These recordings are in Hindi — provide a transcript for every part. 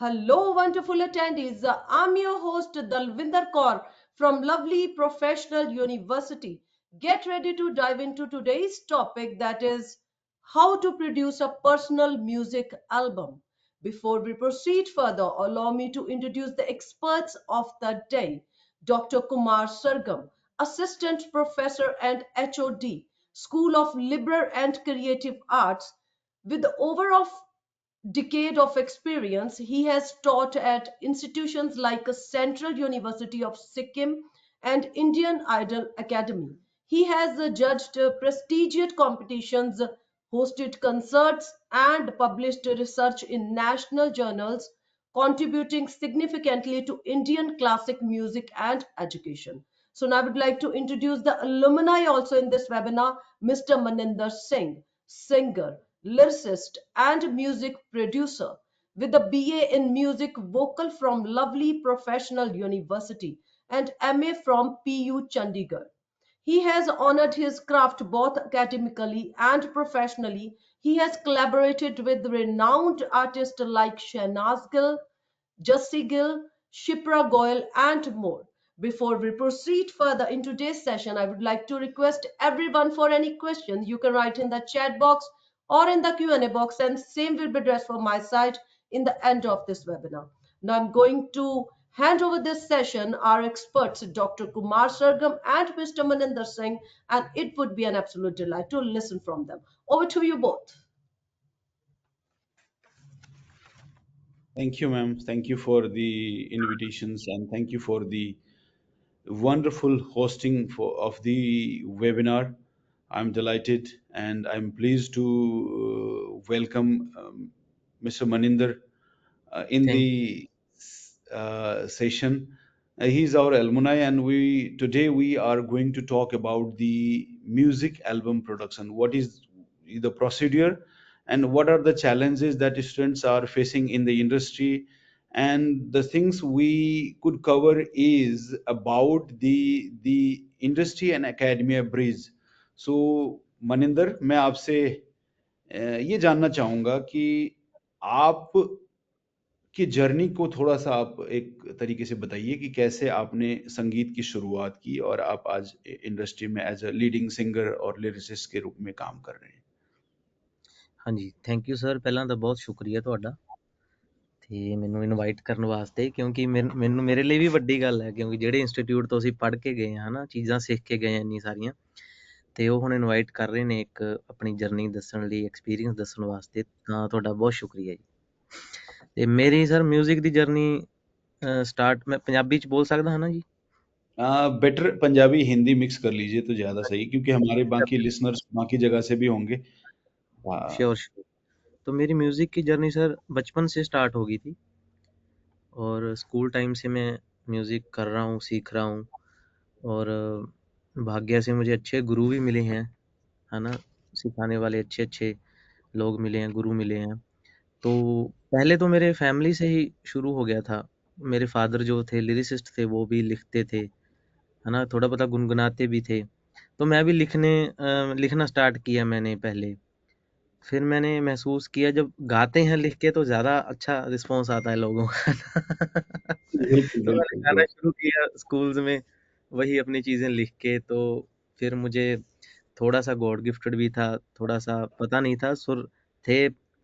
Hello, wonderful attendees. I'm your host, Dalvinder Kaur from lovely Professional University. Get ready to dive into today's topic, that is how to produce a personal music album. Before we proceed further, allow me to introduce the experts of the day. Dr. Kumar Sargam, Assistant Professor and HOD, School of Liberal and Creative Arts, with over of decade of experience. He has taught at institutions like Central University of Sikkim and Indian Idol Academy. He has judged prestigious competitions, hosted concerts, and published research in national journals, contributing significantly to Indian classic music and education. So now I would like to introduce the alumni also in this webinar, Mr. Maninder Singh, singer, lyricist, and music producer with a BA in music vocal from lovely Professional University and MA from PU Chandigarh. He has honored his craft both academically and professionally. He has collaborated with renowned artists like Shehnaz Gill, Jussi Gill, Shipra Goyal, and more. Before we proceed further in today's session, I would like to request everyone for any questions you can write in the chat box or in the Q&A box, and same will be addressed from my side in the end of this webinar. Now I'm going to hand over this session our experts, Dr. Kumar Sargam and Mr. Maninder Singh, and it would be an absolute delight to listen from them. Over to you both. Thank you, ma'am. Thank you for the invitations and thank you for the wonderful hosting of the webinar. I'm delighted and I'm pleased to welcome Mr. Maninder in Thank the session. He's our alumni, and we today we are going to talk about the music album production. What is the procedure, and what are the challenges that students are facing in the industry? And the things we could cover is about the industry and academia bridge. So, Maninder, मैं आपसे ये जानना चाहूंगा कि आप कि जर्नी को थोड़ा सा आप एक तरीके से बताइए कि कैसे आपने संगीत की शुरुआत की और आप आज इंडस्ट्री में एज अ लीडिंग सिंगर और लिरिसिस्ट के रूप में काम कर रहे हैं। ਹਾਂਜੀ ਥੈਂਕ ਯੂ ਸਰ ਪਹਿਲਾਂ ਤਾਂ ਬਹੁਤ ਸ਼ੁਕਰੀਆ ਤੁਹਾਡਾ ਤੇ ਮੈਨੂੰ ਇਨਵਾਈਟ ਕਰਨ ਵਾਸਤੇ ਕਿਉਂਕਿ ਮੈਨੂੰ ਮੇਰੇ ਲਈ ਵੀ ਵੱਡੀ ਗੱਲ ਹੈ ਕਿਉਂਕਿ ਜਿਹੜੇ ਇੰਸਟੀਚਿਊਟ ਤੋਂ ਅਸੀਂ ਪੜ੍ਹ ਕੇ ਗਏ ਹਾਂ ਹਨਾ ਚੀਜ਼ਾਂ ਸਿੱਖ ਕੇ ਗਏ ਹਾਂ ਇੰਨੀ ਸਾਰੀਆਂ ਤੇ ਉਹ ਹੁਣ ਇਨਵਾਈਟ ਕਰ ਰਹੇ ਨੇ ਇੱਕ ਆਪਣੀ ਜਰਨੀ ਦੱਸਣ ਲਈ ਐਕਸਪੀਰੀਅੰਸ ਦੱਸਣ ਵਾਸਤੇ ਤਾਂ ਤੁਹਾਡਾ ਬਹੁਤ ਸ਼ੁਕਰੀਆ ਜੀ ਤੇ ਮੇਰੀ ਸਰ 뮤직 ਦੀ ਜਰਨੀ ਸਟਾਰਟ ਮੈਂ ਪੰਜਾਬੀ ਚ ਬੋਲ ਸਕਦਾ ਹਾਂ ਨਾ ਜੀ बेटर पंजाबी हिंदी मिक्स कर लीजिए तो ज्यादा सही, क्योंकि हमारे बाकी लिसनर्स बाकी जगह से भी होंगे। हाँ। श्योर श्योर तो मेरी म्यूजिक की जर्नी सर बचपन से स्टार्ट हो गई थी और स्कूल टाइम से मैं म्यूजिक कर रहा हूँ सीख रहा हूँ और भाग्य से मुझे अच्छे गुरु भी मिले हैं है ना सिखाने वाले अच्छे अच्छे लोग मिले हैं गुरु मिले हैं तो पहले तो मेरे फैमिली से ही शुरू हो गया था मेरे फादर जो थे लिरिसिस्ट थे वो भी लिखते थे है ना थोड़ा बहुत गुनगुनाते भी थे तो मैं भी लिखना स्टार्ट किया मैंने पहले फिर मैंने महसूस किया जब गाते हैं लिख के तो ज़्यादा अच्छा रिस्पॉन्स आता है लोगों का बिल्कुल तो मैंने बिल्कुल गाना बिल्कुल। शुरू किया स्कूल्स में वही अपनी चीज़ें लिख के तो फिर मुझे थोड़ा-सा गॉड गिफ्टेड भी था, थोड़ा-सा पता नहीं था सुर थे,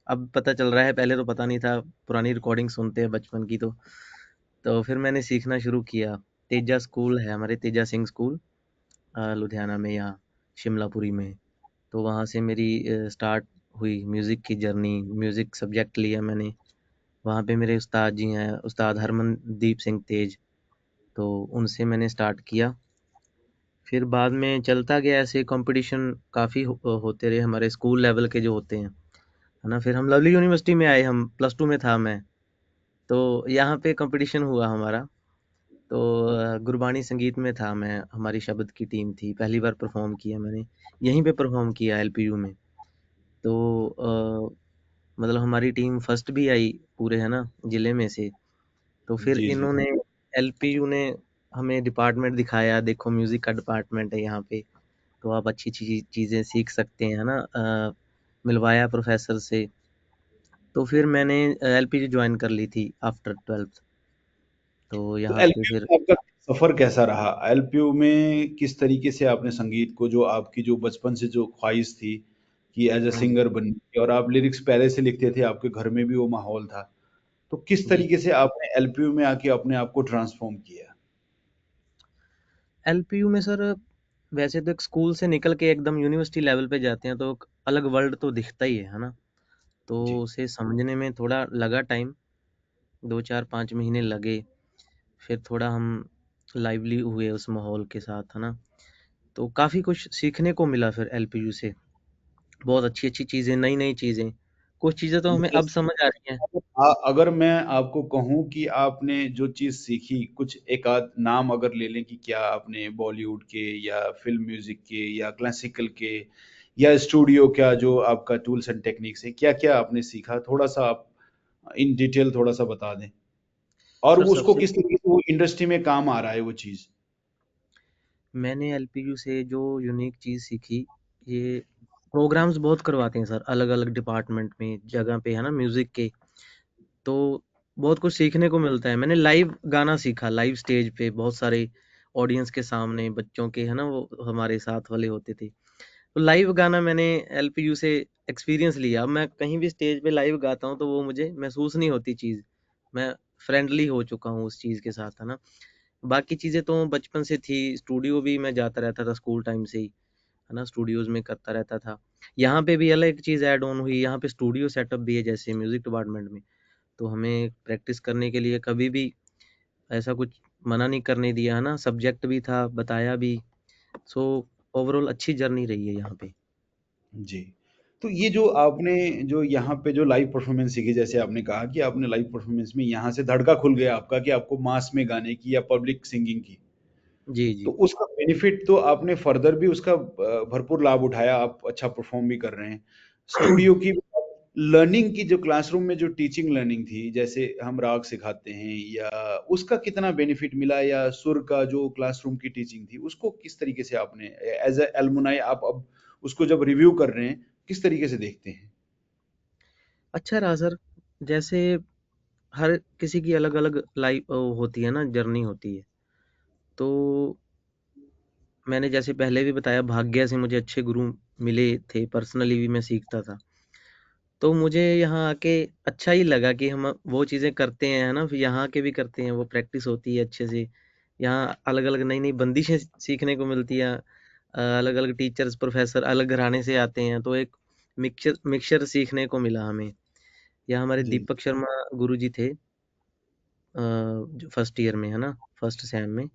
अब पता चल रहा है पहले तो पता नहीं था, पुरानी रिकॉर्डिंग सुनते हैं बचपन की तो फिर मैंने सीखना शुरू किया। तेजा स्कूल है हमारे तेजा सिंह स्कूल लुधियाना में यहाँ शिमलापुरी में, तो वहाँ से मेरी स्टार्ट हुई म्यूज़िक की जर्नी, म्यूज़िक सब्जेक्ट लिया मैंने। वहाँ पे मेरे उस्ताद जी हैं, उस्ताद हरमनदीप सिंह तेज, तो उनसे मैंने स्टार्ट किया। फिर बाद में चलता गया ऐसे कंपटीशन काफ़ी होते रहे हमारे स्कूल लेवल के जो होते हैं, है ना? फिर हम लवली यूनिवर्सिटी में आए हम प्लस 2 में था मैं, तो यहाँ पे कंपटीशन हुआ हमारा। तो गुरबाणी संगीत में था मैं, हमारी शब्द की टीम थी, पहली बार परफ़ॉर्म किया मैंने, यहीं पे परफ़ॉर्म किया एलपीयू में। तो मतलब हमारी टीम फर्स्ट भी आई पूरे है ना ज़िले में से। तो फिर जी जी। इन्होंने एलपीयू ने हमें डिपार्टमेंट दिखाया, देखो म्यूज़िक का डिपार्टमेंट है यहाँ पे। तो आप अच्छी चीज़ें सीख सकते हैं, है ना? मिलवाया प्रोफ़ेसर से, तो फिर मैंने एलपीयू ज्वाइन कर ली थी आफ्टर 12th। तो तो यहाँ पे एलपीयू फिर में आपका सफर कैसा रहा? एलपीयू में किस तरीके से आपने संगीत को, जो आपकी जो बचपन से जो ख्वाहिश थी कि एज अ हाँ जी, सिंगर बनने की, और आप लिरिक्स पहले से लिखते थे, आपके घर में भी वो माहौल था, तो किस जी। तरीके से आपने एलपीयू में आके अपने आप को ट्रांसफॉर्म किया? एलपीयू में सर वैसे तो एक स्कूल से निकल के एकदम यूनिवर्सिटी लेवल पे जाते हैं तो एक अलग वर्ल्ड तो दिखता ही है ना? तो जी। उसे समझने में थोड़ा लगा टाइम, 2 4 5 महीने लगे। फिर थोड़ा हम लाइवली हुए उस माहौल के साथ, है ना? तो काफ़ी कुछ सीखने को मिला फिर एलपीयू से। बहुत अच्छी-अच्छी चीज़ें, नई-नई चीज़ें। कुछ चीज़ें तो हमें अब जैसे समझ आ रही हैं। अगर मैं आपको कहूँ कि आपने जो चीज़ सीखी, कुछ एक आध नाम अगर ले लें कि क्या आपने बॉलीवुड के या फ़िल्म म्यूज़िक के या क्लासिकल के या स्टूडियो का जो आपका टूल्स एंड टेक्निक्स है, क्या-क्या आपने सीखा? थोड़ा-सा आप इन डिटेल थोड़ा-सा बता दें। और सर वो उसको सबसे किस तरीके से वो इंडस्ट्री में काम आ रहा है वो चीज़? मैंने एलपीयू से जो यूनिक चीज़ सीखी, ये प्रोग्राम्स बहुत करवाते हैं सर, अलग-अलग डिपार्टमेंट में, जगह पे, है ना, म्यूज़िक के। तो बहुत कुछ सीखने को मिलता है। मैंने लाइव गाना सीखा, लाइव स्टेज पे बहुत सारे ऑडियंस के सामने, बच्चों के, है ना, वो हमारे साथ वाले होते थे। तो लाइव गाना मैंने एलपीयू से एक्सपीरियंस लिया। अब मैं कहीं भी स्टेज पे लाइव गाता हूँ तो वो मुझे महसूस नहीं होती चीज़। मैं फ्रेंडली हो चुका हूँ उस चीज़ के साथ, है ना। बाकी चीज़ें तो बचपन से थी, स्टूडियो भी मैं जाता रहता था स्कूल टाइम से ही, है ना, स्टूडियोज़ में करता रहता था। यहाँ पे भी अलग एक चीज़ ऐड ऑन हुई, यहाँ पे स्टूडियो सेटअप भी है जैसे म्यूज़िक डिपार्टमेंट में। तो हमें प्रैक्टिस करने के लिए कभी भी ऐसा कुछ मना नहीं करने दिया, है ना, सब्जेक्ट भी था, बताया भी। सो ओवरऑल अच्छी जर्नी रही है यहाँ पे। जी। तो ये जो आपने जो यहाँ पे जो लाइव परफ़ॉर्मेंस सीखी, जैसे आपने कहा कि आपने लाइव परफ़ॉर्मेंस में यहाँ से धड़का खुल गया आपका कि आपको मास में गाने की या पब्लिक सिंगिंग की। जी, तो जी। उसका बेनिफिट तो आपने फर्दर भी उसका भरपूर लाभ उठाया, आप अच्छा परफ़ॉर्म भी कर रहे हैं। स्टूडियो की लर्निंग की जो क्लासरूम में जो टीचिंग लर्निंग थी, जैसे हम राग सिखाते हैं, या उसका कितना बेनिफिट मिला, या सुर का जो क्लासरूम की टीचिंग थी, उसको किस तरीके से आपने एज़ अ एलुमनाई आप अब उसको जब रिव्यू कर रहे हैं, किस तरीके से देखते हैं? अच्छा रहा सर, जैसे हर किसी की अलग-अलग लाइफ़ होती है ना, जर्नी होती है। तो मैंने जैसे पहले भी बताया, भाग्य से मुझे अच्छे गुरु मिले थे, पर्सनली भी मैं सीखता था। तो मुझे यहाँ आके अच्छा ही लगा कि हम वो चीज़ें करते हैं, है ना, फिर यहाँ के भी करते हैं, वो प्रैक्टिस होती है अच्छे से। यहाँ अलग-अलग नई-नई बंदिशें सीखने को मिलती हैं। अलग-अलग टीचर्स, प्रोफ़ेसर अलग घराने से आते हैं, तो एक मिक्सचर मिक्सचर सीखने को मिला हमें। यहाँ हमारे जी, दीपक शर्मा गुरुजी थे, जो फर्स्ट ईयर में, है ना, फर्स्ट सेम में,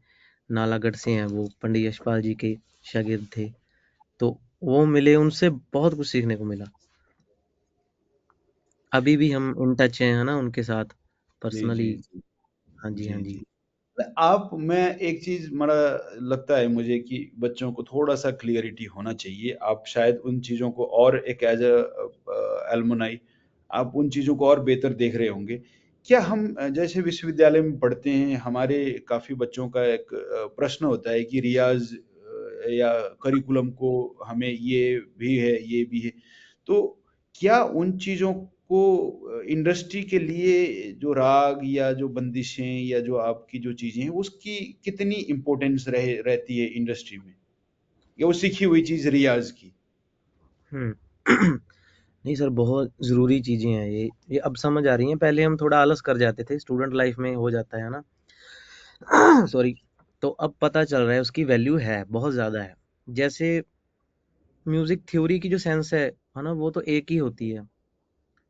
नालागढ़ से हैं वो, पंडित यशपाल जी के शागिर्द थे। तो वो मिले, उनसे बहुत कुछ सीखने को मिला। अभी भी हम इन टच हैं, है ना, उनके साथ जी, पर्सनली। जी, जी। हाँ जी, हाँ जी, जी। जी। आप मैं एक चीज़ बड़ा लगता है मुझे कि बच्चों को थोड़ा-सा क्लैरिटी होना चाहिए। आप शायद उन चीज़ों को और एक एज़ एलुमनाई आप उन चीज़ों को और बेहतर देख रहे होंगे। क्या हम जैसे विश्वविद्यालय में पढ़ते हैं, हमारे काफ़ी बच्चों का एक प्रश्न होता है कि रियाज़ या करिकुलम को हमें ये भी है, ये भी है। तो क्या उन चीज़ों को इंडस्ट्री के लिए जो राग या जो बंदिशें या जो आपकी जो चीज़ें हैं, उसकी कितनी इम्पोर्टेंस रहती है इंडस्ट्री में? या वो सीखी हुई चीज़ रियाज़ की? हुँ। नहीं सर, बहुत ज़रूरी चीज़ें हैं ये अब समझ आ रही हैं, पहले हम थोड़ा आलस कर जाते थे, स्टूडेंट लाइफ़ में हो जाता है ना? सॉरी। तो अब पता चल रहा है उसकी वैल्यू है, बहुत ज़्यादा है। जैसे म्यूज़िक थ्योरी की जो सेंस है ना? वो तो एक ही होती है,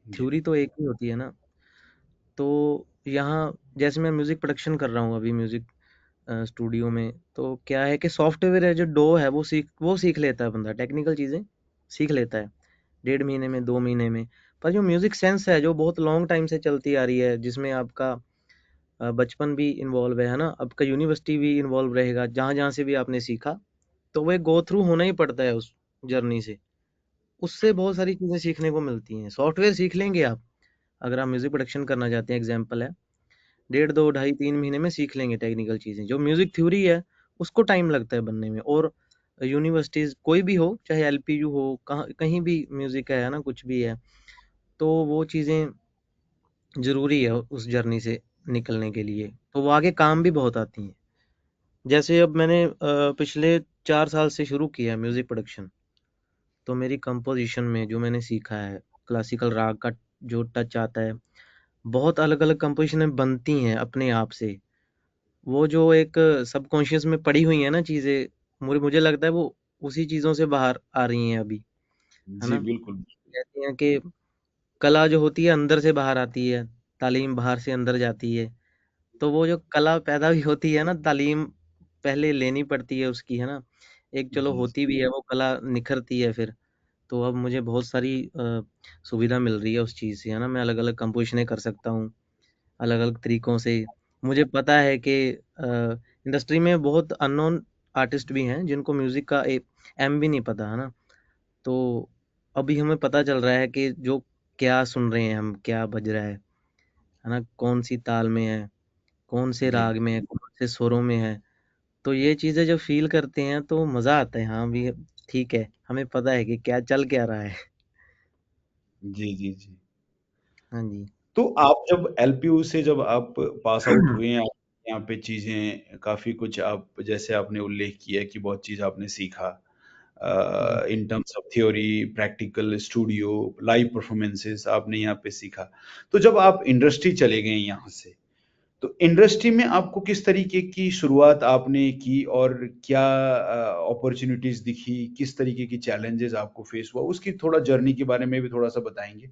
जी, थ्योरी तो एक ही होती है ना? तो यहाँ जैसे मैं म्यूज़िक प्रोडक्शन कर रहा हूँ अभी म्यूज़िक स्टूडियो में, तो क्या है कि सॉफ्टवेयर है जो डो है वो सीख लेता है बंदा, टेक्निकल चीज़ें सीख लेता है, 1.5 महीने में, 2 महीने में। पर जो म्यूज़िक सेंस है, जो बहुत लॉन्ग टाइम से चलती आ रही है, जिसमें आपका बचपन भी इन्वॉल्व है ना? आपका यूनिवर्सिटी भी इन्वॉल्व रहेगा, जहाँ-जहाँ से भी आपने सीखा, तो वो एक गो थ्रू होना ही पड़ता है उस जर्नी से। उससे बहुत सारी चीज़ें सीखने को मिलती हैं। सॉफ्टवेयर सीख लेंगे आप, अगर आप म्यूज़िक प्रोडक्शन करना चाहते हैं, एग्ज़ाम्पल है। डेढ़ 2 ढाई 3 महीने में सीख लेंगे टेक्निकल चीज़ें। जो म्यूज़िक थ्योरी है, उसको टाइम लगता है बनने में। और यूनिवर्सिटीज़ कोई भी हो, चाहे एलपीयू हो, कहीं भी म्यूज़िक है ना, कुछ भी है, तो वो चीज़ें ज़रूरी है उस जर्नी से निकलने के लिए, तो वो आगे काम भी बहुत आती हैं। जैसे अब मैंने पिछले 4 साल से शुरू किया है म्यूज़िक प्रोडक्शन, तो मेरी कंपोज़िशन में जो मैंने सीखा है, क्लासिकल राग का जो टच आता है, बहुत अलग-अलग कंपोज़िशनें बनती हैं अपने आप से। वो जो एक सबकॉन्शियस में पड़ी हुई हैं ना चीज़ें, मुझे मुझे लगता है वो उसी चीज़ों से बाहर आ रही हैं अभी, है जी ना? बिल्कुल। कहते हैं कि कला जो होती है अंदर से बाहर आती है, तालीम बाहर से अंदर जाती है। तो वो जो कला पैदा भी होती है ना, तालीम पहले लेनी पड़ती है उसकी, है ना? एक चलो जी होती भी है, वो कला निखरती है फिर। तो अब मुझे बहुत सारी सुविधा मिल रही है उस चीज़ से, है ना? मैं अलग-अलग कंपोज़िशनें कर सकता हूँ, अलग-अलग तरीकों से। मुझे पता है कि इंडस्ट्री में बहुत अननोन आर्टिस्ट भी हैं, जिनको म्यूज़िक का एम भी नहीं पता, है ना? तो अभी हमें पता चल रहा है कि जो क्या सुन रहे हैं हम, क्या बज रहा है ना? कौन-सी ताल में है, कौन से जी राग में है, कौन से स्वरों में है। तो ये चीज़ें जब फ़ील करते हैं तो मज़ा आता है, हाँ भी ठीक है, हमें पता है कि क्या चल क्या रहा है। जी जी जी। हाँ जी। तो आप जब एलपीयू से जब आप पास आउट हुए हैं, आप यहाँ पे चीजें काफी कुछ आप जैसे आपने उल्लेख किया कि बहुत चीज आपने सीखा जी। In terms of theory, practical, studio, live performances आपने यहाँ पे सीखा। तो जब आप इंडस्ट्री चले गए यहाँ से, तो इंडस्ट्री में आपको किस तरीके की शुरुआत आपने की और क्या अपॉर्चुनिटीज दिखी, किस तरीके की चैलेंजेस आपको फेस हुआ, उसकी थोड़ा जर्नी के बारे में भी थोड़ा सा बताएंगे।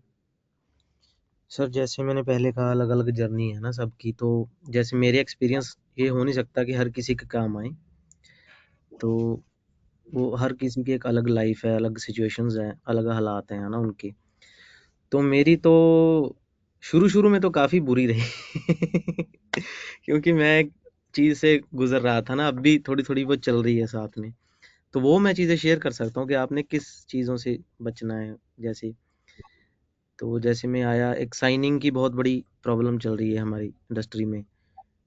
सर जैसे मैंने पहले कहा अलग-अलग जर्नी है ना सबकी, तो जैसे मेरे एक्सपीरियंस ये हो नहीं सकता कि हर किसी के काम आए। तो वो हर किसी की एक अलग लाइफ़ है, अलग सिचुएशंस हैं, अलग हालात हैं, है ना उनके। तो मेरी तो शुरू-शुरू में तो काफ़ी बुरी रही क्योंकि मैं एक चीज़ से गुज़र रहा था ना, अब भी थोड़ी-थोड़ी वो चल रही है साथ में। तो वो मैं चीज़ें शेयर कर सकता हूँ कि आपने किस चीज़ों से बचना है। जैसे तो जैसे मैं आया, एक साइनिंग की बहुत बड़ी प्रॉब्लम चल रही है हमारी इंडस्ट्री में।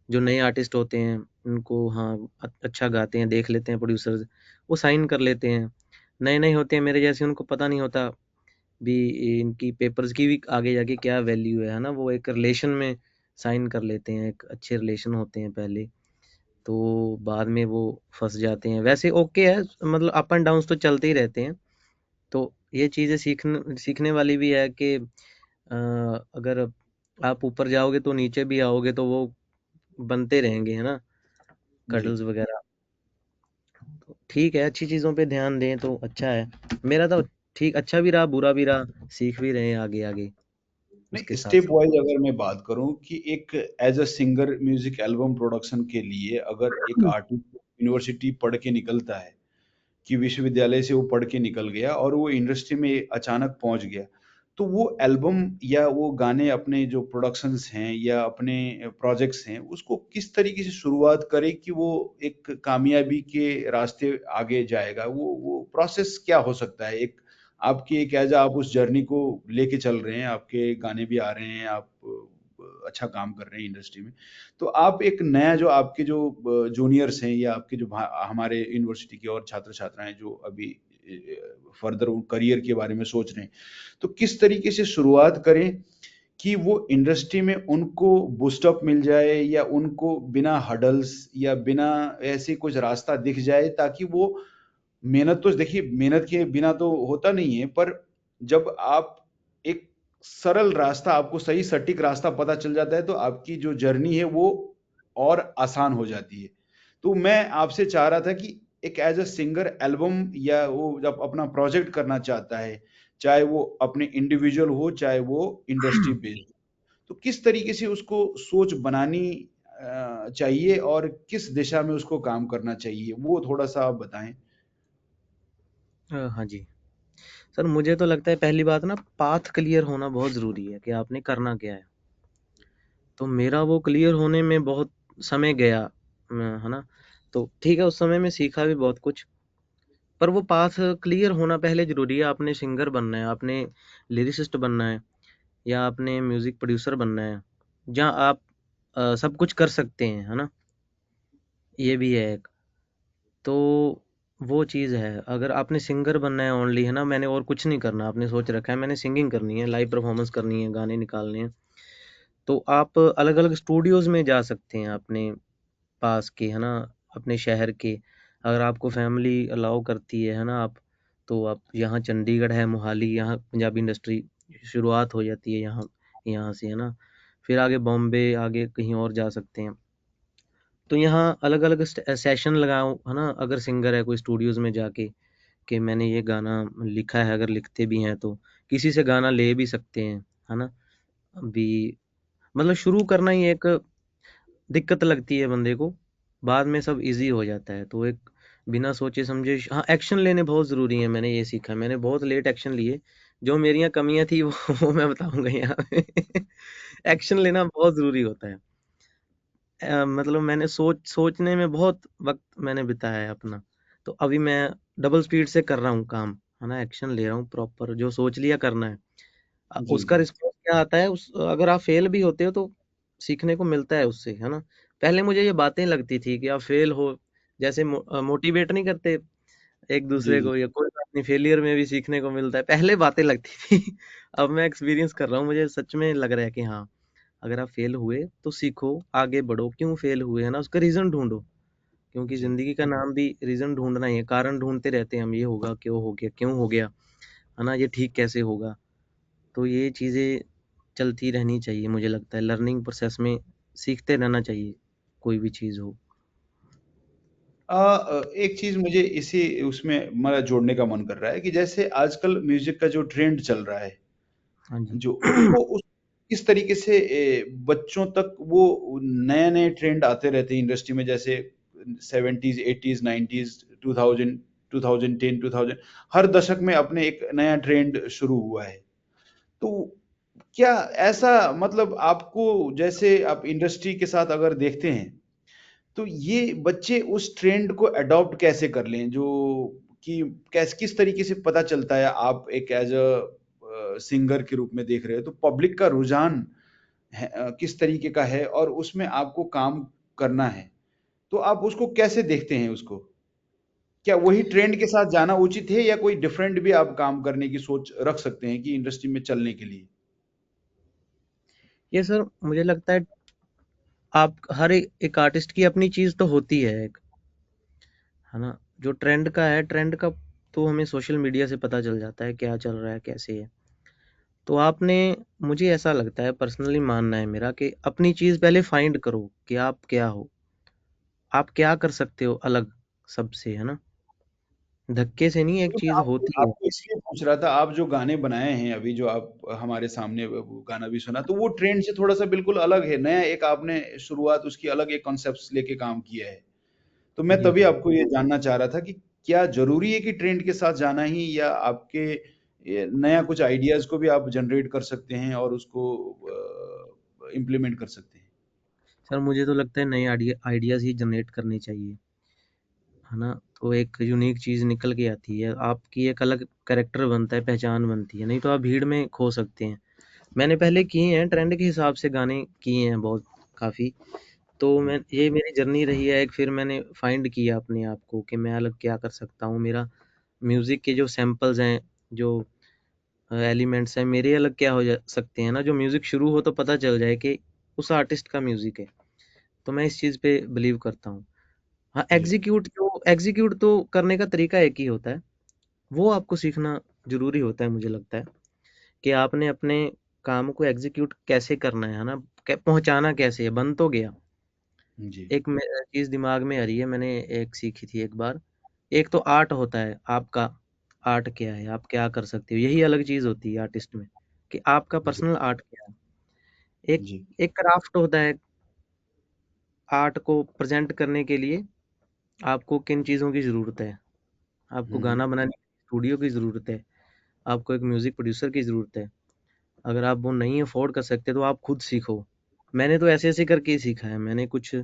जो नए आर्टिस्ट होते हैं उनको, हाँ, अच्छा गाते हैं, देख लेते हैं प्रोड्यूसर्स, वो साइन कर लेते हैं। नए-नए होते हैं मेरे जैसे, उनको पता नहीं होता भी इनकी पेपर्स की भी आगे जाके क्या वैल्यू है ना? वो एक रिलेशन में साइन कर लेते हैं, एक अच्छे रिलेशन होते हैं पहले, तो बाद में वो फँस जाते हैं। वैसे ओके है, मतलब अप एंड डाउन्स तो चलते ही रहते हैं। तो ये चीज़ें सीखने वाली भी है कि अगर आप ऊपर जाओगे तो नीचे भी आओगे, तो वो बनते रहेंगे, है ना? जी। कर्टल्स वगैरह। तो ठीक है, अच्छी चीज़ों पे ध्यान दें तो अच्छा है। मेरा तो ठीक अच्छा भी रहा, बुरा भी रहा, सीख भी रहे हैं आगे-आगे उसके नहीं, स्टेप साथ-साथ। वाइज अगर मैं बात करूं कि एक as a singer music album production के लिए अगर एक आर्टिस्ट यूनिवर्सिटी पढ़ के निकलता है, कि विश्वविद्यालय से वो पढ़ के निकल गया और वो इंडस्ट्री में अचानक पहुंच गया, तो वो एल्बम या वो गाने अपने जो प्रोडक्शंस हैं या अपने प्रोजेक्ट्स हैं उसको किस तरीके से शुरुआत करे कि वो एक कामयाबी के रास्ते आगे जाएगा, वो प्रोसेस क्या हो सकता है? एक आपकी एक एज आप उस जर्नी को लेके चल रहे हैं, आपके गाने भी आ रहे हैं, आप अच्छा काम कर रहे हैं इंडस्ट्री में, तो आप एक नया जो आपके जो जूनियर्स हैं या आपके जो हमारे यूनिवर्सिटी के और छात्र छात्राएं जो अभी फर्दर करियर के बारे में सोच रहे हैं, तो किस तरीके से शुरुआत करें कि वो इंडस्ट्री में उनको बूस्टअप मिल जाए या उनको बिना हडल्स या बिना ऐसे कुछ रास्ता दिख जाए, ताकि वो मेहनत तो देखिए मेहनत के बिना तो होता नहीं है, पर जब आप एक सरल रास्ता, आपको सही सटीक रास्ता पता चल जाता है तो आपकी जो जर्नी है वो और आसान हो जाती है। तो मैं आपसे चाह रहा था कि एक एज अ सिंगर एल्बम या वो जब अपना प्रोजेक्ट करना चाहता है, चाहे वो अपने इंडिविजुअल हो चाहे वो इंडस्ट्री बेस्ड, तो किस तरीके से उसको सोच बनानी चाहिए और किस दिशा में उसको काम करना चाहिए, वो थोड़ा सा आप बताएं। हाँ जी। सर मुझे तो लगता है पहली बात ना, पाथ क्लियर होना बहुत ज़रूरी है कि आपने करना क्या है। तो मेरा वो क्लियर होने में बहुत समय गया, है ना? तो ठीक है, उस समय में सीखा भी बहुत कुछ। पर वो पाथ क्लियर होना पहले ज़रूरी है। आपने सिंगर बनना है, आपने लिरिसिस्ट बनना है, या आपने म्यूज़िक प्रोड्यूसर बनना है, जहाँ आप सब कुछ कर सकते हैं, है ना? ये भी है एक। तो वो चीज़ है, अगर आपने सिंगर बनना है ओनली, है ना, मैंने और कुछ नहीं करना, आपने सोच रखा है मैंने सिंगिंग करनी है, लाइव परफॉर्मेंस करनी है, गाने निकालने हैं, तो आप अलग-अलग स्टूडियोज़ में जा सकते हैं अपने पास के, है ना? अपने शहर के। अगर आपको फैमिली अलाउ करती है ना आप, तो आप यहाँ चंडीगढ़ है, मोहाली, यहाँ पंजाबी इंडस्ट्री शुरुआत हो जाती है यहाँ यहाँ से, है ना? फिर आगे बॉम्बे, आगे कहीं और जा सकते हैं। तो यहाँ अलग-अलग सेशन लगाओ, है ना? अगर सिंगर है कोई स्टूडियोज़ में जाके कि मैंने ये गाना लिखा है, अगर लिखते भी हैं तो किसी से गाना ले भी सकते हैं, है ना? अभी मतलब शुरू करना ही एक दिक्कत लगती है बंदे को, बाद में सब ईज़ी हो जाता है। तो एक बिना सोचे समझे हाँ, एक्शन लेने बहुत ज़रूरी है, मैंने ये सीखा। मैंने बहुत लेट एक्शन लिए, जो मेरी कमियाँ थी वो वो मैं बताऊँगा यहाँ पे। एक्शन लेना बहुत ज़रूरी होता है। मतलब मैंने सोचने में बहुत वक़्त मैंने बिताया है अपना। तो अभी मैं डबल स्पीड से कर रहा हूँ काम, है ना? एक्शन ले रहा हूँ प्रॉपर, जो सोच लिया करना है। जी उसका जी रिस्पॉन्स क्या आता है, उस अगर आप फेल भी होते हो तो सीखने को मिलता है उससे, है ना? पहले मुझे ये बातें लगती थी कि आप फेल हो, जैसे मोटिवेट नहीं करते एक जी दूसरे जी। को, या कोई बात नहीं, फेलियर में भी सीखने को मिलता है, पहले बातें लगती थी। अब मैं एक्सपीरियंस कर रहा हूँ, मुझे सच में लग रहा है कि हाँ, अगर आप फेल हुए तो सीखो, आगे बढ़ो, क्यों फेल हुए, है ना? उसका रीजन ढूंढो, क्योंकि जी। जिंदगी का नाम भी रीजन ढूंढना ही है। कारण ढूंढते रहते हैं हम, ये होगा, क्यों हो गया, क्यों हो गया, है ना? ये ठीक कैसे होगा? तो ये चीज़ें चलती रहनी चाहिए, मुझे लगता है लर्निंग प्रोसेस में सीखते रहना चाहिए, कोई भी चीज़ हो। एक चीज मुझे इसी उसमें मेरा जोड़ने का मन कर रहा है कि जैसे आजकल म्यूजिक का जो ट्रेंड चल रहा है, हाँ जी। जो उसको उस किस तरीके से बच्चों तक वो नए नए ट्रेंड आते रहते हैं इंडस्ट्री में, जैसे 70s 80s 90s 2000 2010 2000, हर दशक में अपने एक नया ट्रेंड शुरू हुआ है। तो क्या ऐसा मतलब आपको, जैसे आप इंडस्ट्री के साथ अगर देखते हैं, तो ये बच्चे उस ट्रेंड को अडॉप्ट कैसे कर लें, जो कि कैस किस तरीके से पता चलता है, आप एक एज अ सिंगर के रूप में देख रहे हो तो पब्लिक का रुझान है, किस तरीके का है और उसमें आपको काम करना है, तो आप उसको कैसे देखते हैं उसको? क्या वही ट्रेंड के साथ जाना उचित है या कोई डिफरेंट भी आप काम करने की सोच रख सकते हैं कि इंडस्ट्री में चलने के लिए? ये सर मुझे लगता है, आप हर एक आर्टिस्ट की अपनी चीज़ तो होती है एक, है ना? जो ट्रेंड का है, ट्रेंड का तो हमें सोशल मीडिया से पता चल जाता है क्या चल रहा है, कैसे है। तो आपने, मुझे ऐसा लगता है, पर्सनली मानना है मेरा, कि अपनी चीज़ पहले फाइंड करो कि आप क्या हो, आप क्या कर सकते हो अलग सबसे, है ना? धक्के से नहीं, एक तो मैं चीज़ आपको होती है। आपको इसलिए पूछ रहा था, आप जो गाने बनाए हैं अभी, जो आप हमारे सामने वो गाना भी सुना, तो वो ट्रेंड से थोड़ा सा बिल्कुल अलग है, नया एक आपने शुरुआत उसकी अलग एक कॉन्सेप्ट लेके काम किया है। तो मैं जी तभी जी। आपको ये जानना चाह रहा था कि क्या जरूरी है कि ट्रेंड के साथ जाना ही, या आपके नया कुछ आइडियाज को भी आप जनरेट कर सकते हैं और उसको इम्प्लीमेंट कर सकते हैं? सर मुझे तो लगता है नए आइडियाज़ ही जनरेट करने चाहिए, है ना? तो एक यूनिक चीज़ निकल के आती है, आपकी एक अलग कैरेक्टर बनता है, पहचान बनती है, नहीं तो आप भीड़ में खो सकते हैं। मैंने पहले किए हैं, ट्रेंड के हिसाब से गाने किए हैं बहुत, काफ़ी। तो जी मैं, ये मेरी जर्नी रही है एक, फिर मैंने फाइंड किया अपने आप को कि मैं अलग क्या कर सकता हूँ, मेरा म्यूज़िक के जो सैंपल्स हैं, जो एलिमेंट्स हैं, मेरे अलग क्या हो जा सकते हैं ना, जो म्यूज़िक शुरू हो तो पता चल जाए कि उस आर्टिस्ट का म्यूज़िक है। तो मैं इस चीज़ पे बिलीव करता हूँ। हाँ, जी एग्ज़ीक्यूट तो करने का तरीका एक ही होता है, वो आपको सीखना ज़रूरी होता है, मुझे लगता है, कि आपने अपने काम को एग्ज़ीक्यूट कैसे करना है ना? कै पहुँचाना कैसे है, बन तो गया। जी एक में चीज़ दिमाग में आ रही है, मैंने एक सीखी थी एक बार। एक तो आर्ट होता है, आपका आर्ट क्या है, आप क्या कर सकते हो, यही अलग चीज़ होती है आर्टिस्ट में, कि आपका जी पर्सनल आर्ट क्या है। एक जी एक क्राफ्ट होता है, आर्ट को प्रेज़ेंट करने के लिए आपको किन चीज़ों की ज़रूरत है। आपको हम्म। गाना बनाने के लिए स्टूडियो की ज़रूरत है, आपको एक म्यूज़िक प्रोड्यूसर की ज़रूरत है। अगर आप वो नहीं अफ़ोर्ड कर सकते तो आप खुद सीखो। मैंने तो ऐसे-ऐसे करके ही सीखा है। मैंने कुछ,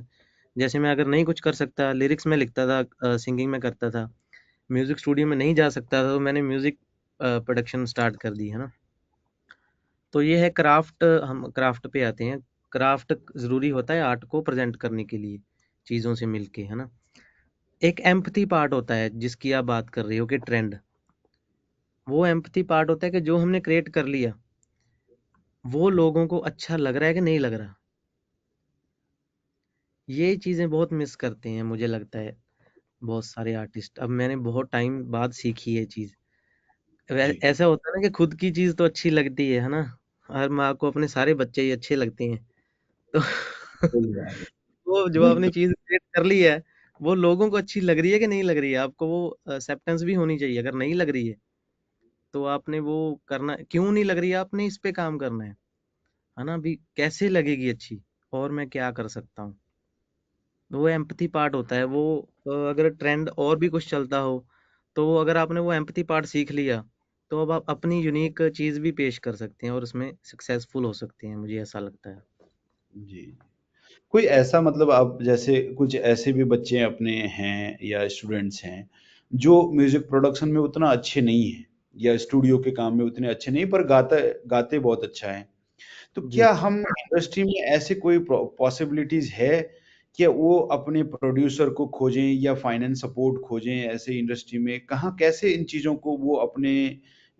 जैसे मैं अगर नहीं कुछ कर सकता, लिरिक्स में लिखता था, सिंगिंग में करता था, म्यूज़िक स्टूडियो में नहीं जा सकता था, तो मैंने म्यूज़िक प्रोडक्शन स्टार्ट कर दी, है ना? तो ये है क्राफ्ट, हम क्राफ्ट पे आते हैं। क्राफ्ट ज़रूरी होता है आर्ट को प्रेज़ेंट करने के लिए, चीज़ों से मिलके, है ना? एक एम्पैथी पार्ट होता है जिसकी आप बात कर रहे हो, कि ट्रेंड, वो एम्पैथी पार्ट होता है कि जो हमने क्रिएट कर लिया, वो लोगों को अच्छा लग रहा है कि नहीं लग रहा, ये चीज़ें बहुत मिस करते हैं मुझे लगता है बहुत सारे आर्टिस्ट। अब मैंने बहुत टाइम बाद सीखी ये चीज़। जी। ऐसा होता है ना कि खुद की चीज़ तो अच्छी लगती है ना? हर माँ को अपने सारे बच्चे ही अच्छे लगते हैं। तो सही बात है। वो जो नहीं आपने तो चीज़ क्रिएट कर ली है, वो लोगों को अच्छी लग रही है कि नहीं लग रही है, आपको वो एक्सेप्टेंस भी होनी चाहिए। अगर नहीं लग रही है, तो आपने वो करना क्यों नहीं लग रही है, आपने इस पे काम करना है ना? अभी कैसे लगेगी अच्छी और मैं क्या कर सकता हूँ? वो एम्पैथी पार्ट होता है वो। अगर ट्रेंड और भी कुछ चलता हो, तो वो अगर आपने वो एम्पैथी पार्ट सीख लिया, तो अब आप अपनी यूनिक चीज़ भी पेश कर सकते हैं और उसमें सक्सेसफुल हो सकते हैं, मुझे ऐसा लगता है। जी। कोई ऐसा मतलब आप जैसे कुछ ऐसे भी बच्चे अपने हैं या स्टूडेंट्स हैं जो म्यूजिक प्रोडक्शन में उतना अच्छे नहीं हैं या स्टूडियो के काम में उतने अच्छे नहीं पर गाते बहुत अच्छा है। तो जी। क्या हम इंडस्ट्री में ऐसे कोई पॉसिबिलिटीज है कि वो अपने प्रोड्यूसर को खोजें या फाइनेंस सपोर्ट खोजें ऐसे इंडस्ट्री में कहाँ कैसे इन चीज़ों को वो अपने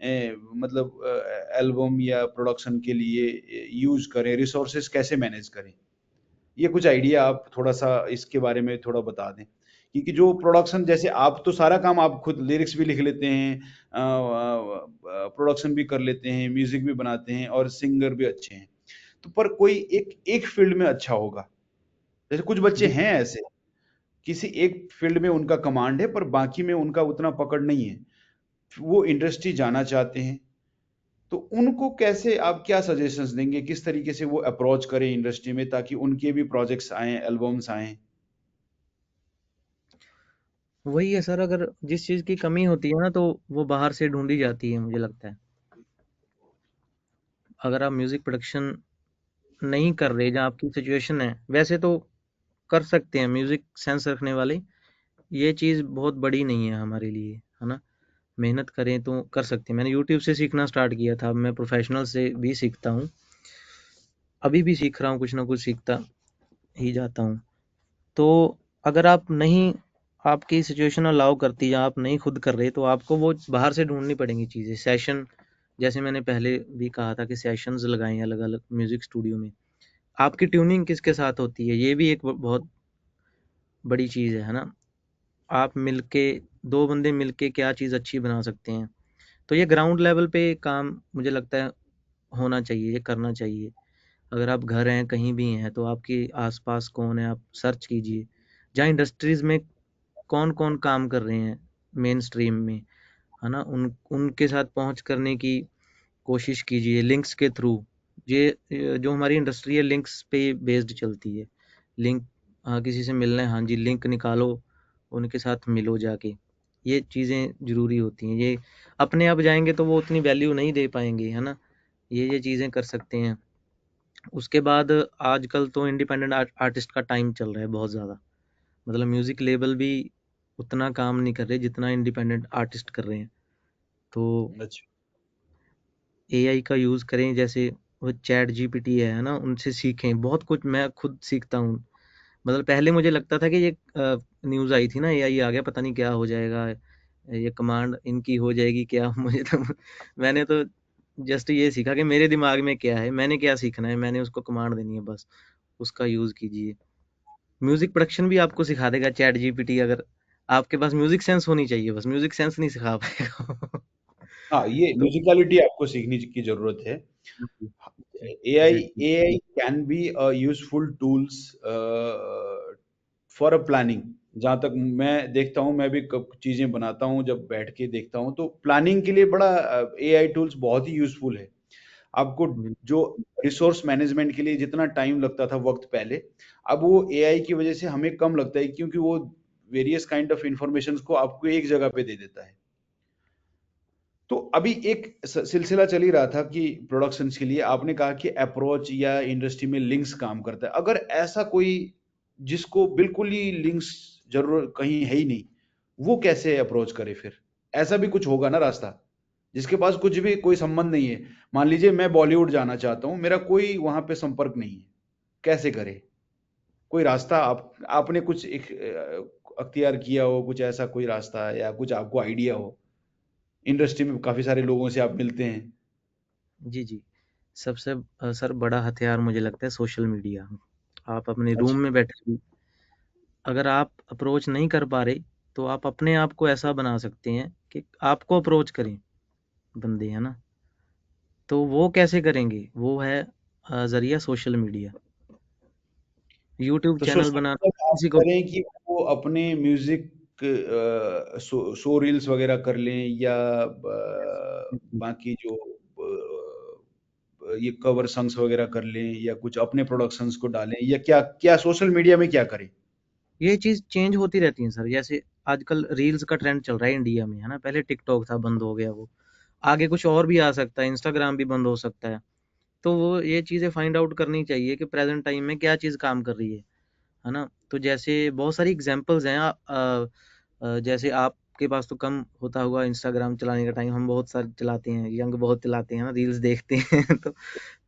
मतलब एल्बम या प्रोडक्शन के लिए यूज करें रिसोर्सेज कैसे मैनेज करें ये कुछ आइडिया आप थोड़ा-सा इसके बारे में थोड़ा बता दें। क्योंकि जो प्रोडक्शन जैसे आप तो सारा काम आप खुद लिरिक्स भी लिख लेते हैं प्रोडक्शन भी कर लेते हैं, म्यूज़िक भी बनाते हैं और सिंगर भी अच्छे हैं। तो पर कोई एक एक फ़ील्ड में अच्छा होगा। जैसे कुछ बच्चे जी। हैं ऐसे, किसी एक फ़ील्ड में उनका कमांड है पर बाकी में उनका उतना पकड़ नहीं है। वो इंडस्ट्री जाना चाहते हैं, तो उनको कैसे आप क्या सजेशंस देंगे? किस तरीके से वो अप्रोच करें इंडस्ट्री में ताकि उनके भी प्रोजेक्ट्स आएँ, एल्बम्स आएँ? वही है सर, अगर जिस चीज़ की कमी होती है ना, तो वो बाहर से ढूँढी जाती है, मुझे लगता है। अगर आप म्यूज़िक प्रोडक्शन नहीं कर रहे, जहाँ आपकी सिचुएशन है, वैसे तो कर सकते हैं म्यूज़िक सेंस रखने वाले। ये चीज़ बहुत बड़ी नहीं है हमारे लिए, है ना? मेहनत करें तो कर सकते हैं। मैंने यूट्यूब से सीखना स्टार्ट किया था, अब मैं प्रोफ़ेशनल से भी सीखता हूँ। अभी भी सीख रहा हूँ, कुछ ना कुछ सीखता ही जाता हूँ। तो अगर आप नहीं, आपकी सिचुएशन अलाउ करती या आप नहीं खुद कर रहे, तो आपको वो बाहर से ढूँढनी पड़ेंगी चीज़ें। सेशन, जैसे मैंने पहले भी कहा था कि सेशंस लगाएँ अलग-अलग म्यूज़िक स्टूडियो में। आपकी ट्यूनिंग किसके साथ होती है, ये भी एक बहुत बड़ी चीज़ है ना? आप मिलके 2 बंदे मिलके क्या चीज़ अच्छी बना सकते हैं। तो ये ग्राउंड लेवल पे काम मुझे लगता है होना चाहिए, ये करना चाहिए। अगर आप घर हैं, कहीं भी हैं, तो आपके आस-पास कौन है, आप सर्च कीजिए। जहाँ इंडस्ट्रीज़ में कौन-कौन काम कर रहे हैं मेन स्ट्रीम में, है ना? उनके साथ पहुँच करने की कोशिश कीजिए लिंक्स के थ्रू। ये जो हमारी इंडस्ट्री है लिंक्स पे बेस्ड चलती है। लिंक, किसी से मिलना है, हाँ जी, लिंक निकालो, उनके साथ मिलो जाके। ये चीज़ें ज़रूरी होती हैं। ये अपने आप जाएँगे तो वो उतनी वैल्यू नहीं दे पाएँगे, है ना? ये चीज़ें कर सकते हैं। उसके बाद आजकल तो इंडिपेंडेंट आर्टिस्ट का टाइम चल रहा है बहुत ज़्यादा। मतलब म्यूज़िक लेबल भी उतना काम नहीं कर रहे जितना इंडिपेंडेंट आर्टिस्ट कर रहे हैं। तो अच्छा। एआई का यूज़ करें, जैसे वो चैट जीपीटी है ना? उनसे सीखें, बहुत कुछ मैं खुद सीखता हूँ। मतलब पहले मुझे लगता था कि ये न्यूज़ आई थी ना, एआई आ गया, पता नहीं क्या हो जाएगा, ये कमांड इनकी हो जाएगी क्या? मुझे तो मैंने तो जस्ट ये सीखा कि मेरे दिमाग में क्या है, मैंने क्या सीखना है, मैंने उसको कमांड देनी है बस, उसका यूज़ कीजिए। म्यूज़िक प्रोडक्शन भी आपको सिखा देगा चैट जीपीटी, अगर आपके पास म्यूज़िक सेंस होनी चाहिए, बस म्यूज़िक सेंस नहीं सिखा पाएगा। हाँ, ये तो म्यूज़िकैलिटी आपको सीखने की ज़रूरत है। जी, AI exactly. AI can be a useful tools for a planning. जहाँ तक मैं देखता हूँ, मैं भी कब चीज़ें बनाता हूँ, जब बैठ के देखता हूँ, तो प्लानिंग के लिए बड़ा एआई टूल्स बहुत ही यूज़फुल है। आपको बिल जो रिसोर्स मैनेजमेंट के लिए जितना टाइम लगता था वक़्त पहले, अब वो एआई की वज़ह से हमें कम लगता है क्योंकि वो वेरियस काइंड ऑफ इन्फॉर्मेशंस को आपको एक जगह पे दे देता है। तो अभी एक सिलसिला चल ही रहा था कि प्रोडक्शंस के लिए आपने कहा कि अप्रोच या इंडस्ट्री में लिंक्स काम करता है। अगर ऐसा कोई जिसको बिल्कुल ही लिंक्स जरूर कहीं है ही नहीं, वो कैसे अप्रोच करे फिर? ऐसा भी कुछ होगा ना रास्ता, जिसके पास कुछ भी कोई संबंध नहीं है। मान लीजिए मैं बॉलीवुड जाना चाहता हूँ, मेरा कोई वहां पे संपर्क नहीं है, कैसे करे? कोई रास्ता आपने कुछ अख्तियार किया हो, कुछ ऐसा कोई रास्ता या कुछ आपको आइडिया हो? इंडस्ट्री में काफ़ी सारे लोगों से आप मिलते हैं। जी, जी। सबसे सर बड़ा हथियार मुझे लगता है सोशल मीडिया। आप अपने रूम अच्छा। में बैठे भी अगर आप अप्रोच नहीं कर पा रहे, तो आप अपने आप को ऐसा बना सकते हैं कि आपको अप्रोच करें बंदे, है ना? तो वो कैसे करेंगे? वो है ज़रिया सोशल मीडिया। यूट्यूब तो चैनल सोशल बनाना मीडिया आप किसी को करें कि वो अपने म्यूजिक शो रील्स वगैरह कर लें या बाकी जो ये कवर सॉन्ग्स वगैरह कर लें या कुछ अपने प्रोडक्शंस को डालें या क्या क्या सोशल मीडिया में क्या करें? ये चीज़ चेंज होती रहती है सर। जैसे आजकल रील्स का ट्रेंड चल रहा है इंडिया में, है ना? पहले टिकटॉक था, बंद हो गया वो। आगे कुछ और भी आ सकता है, इंस्टाग्राम भी बंद हो सकता है। तो वो ये चीज़ें फाइंड आउट करनी चाहिए कि प्रेज़ेंट टाइम में क्या चीज़ काम कर रही है ना? तो जैसे बहुत सारी एग्ज़ाम्पल्स हैं जैसे आपके पास तो कम होता होगा इंस्टाग्राम चलाने का टाइम, हम बहुत सारे चलाते हैं, यंग बहुत चलाते हैं ना, रील्स देखते हैं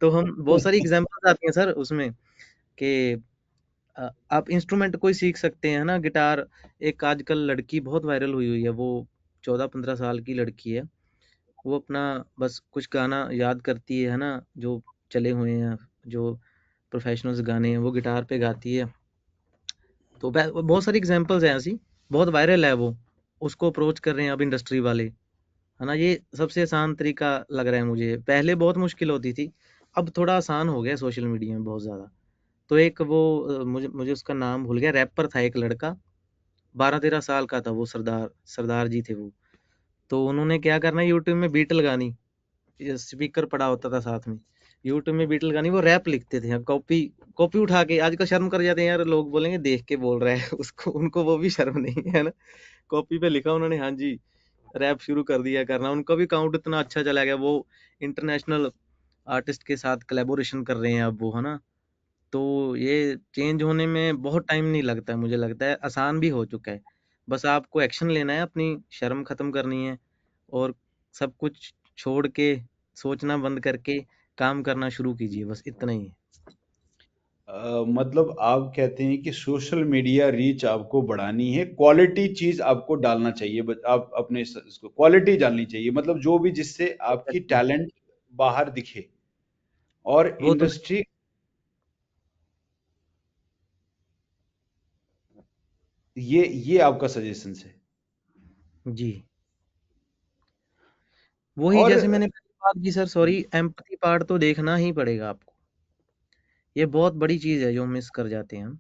तो हम बहुत सारी एग्ज़ाम्पल्स आती हैं सर उसमें कि आप इंस्ट्रूमेंट कोई सीख सकते हैं ना, गिटार। एक आजकल लड़की बहुत वायरल हुई हुई है, वो 14-15 साल की लड़की है। वो अपना बस कुछ गाना याद करती है ना, जो चले हुए हैं, जो प्रोफेशनल्स गाने हैं, वो गिटार पे गाती है। तो बहुत सारी एग्जांपल्स हैं ऐसी, बहुत वायरल है वो। उसको अप्रोच कर रहे हैं अब इंडस्ट्री वाले, है ना? ये सबसे आसान तरीका लग रहा है मुझे। पहले बहुत मुश्किल होती थी, अब थोड़ा आसान हो गया सोशल मीडिया में बहुत ज़्यादा। तो एक वो मुझे मुझे उसका नाम भूल गया, रैपर था एक लड़का, 12-13 साल का था वो, सरदार सरदार जी थे वो। तो उन्होंने क्या करना है, यूट्यूब में बीट लगानी, स्पीकर पड़ा होता था साथ में, यूट्यूब में बीट लगानी, वो रैप लिखते थे। कॉपी कॉपी उठा के, आजकल शर्म कर जाते हैं यार, लोग बोलेंगे देख के बोल रहा है उसको, उनको वो भी शर्म नहीं है ना। कॉपी पे लिखा उन्होंने, हाँ जी, रैप शुरू कर दिया करना। उनका भी काउंट इतना अच्छा चला गया, वो इंटरनेशनल आर्टिस्ट के साथ कोलैबोरेशन कर रहे हैं अब वो, है ना? तो ये चेंज होने में बहुत टाइम नहीं लगता है, मुझे लगता है आसान भी हो चुका है। बस आपको एक्शन लेना है, अपनी शर्म खत्म करनी है और सब कुछ छोड़ के, सोचना बंद करके काम करना शुरू कीजिए, बस इतना ही है। मतलब आप कहते हैं कि सोशल मीडिया रीच आपको बढ़ानी है, क्वालिटी चीज आपको डालना चाहिए, बस आप अपने इसको क्वालिटी डालनी चाहिए, मतलब जो भी जिससे आपकी Exactly. टैलेंट बाहर दिखे और वो तो इंडस्ट्री। ये आपका सजेशन है। जी, वही और जैसे मैंने पहली बात की सर, सॉरी, एम्पैथी पार्ट तो देखना ही पड़ेगा आपको। ये बहुत बड़ी चीज़ है जो मिस कर जाते हैं हम।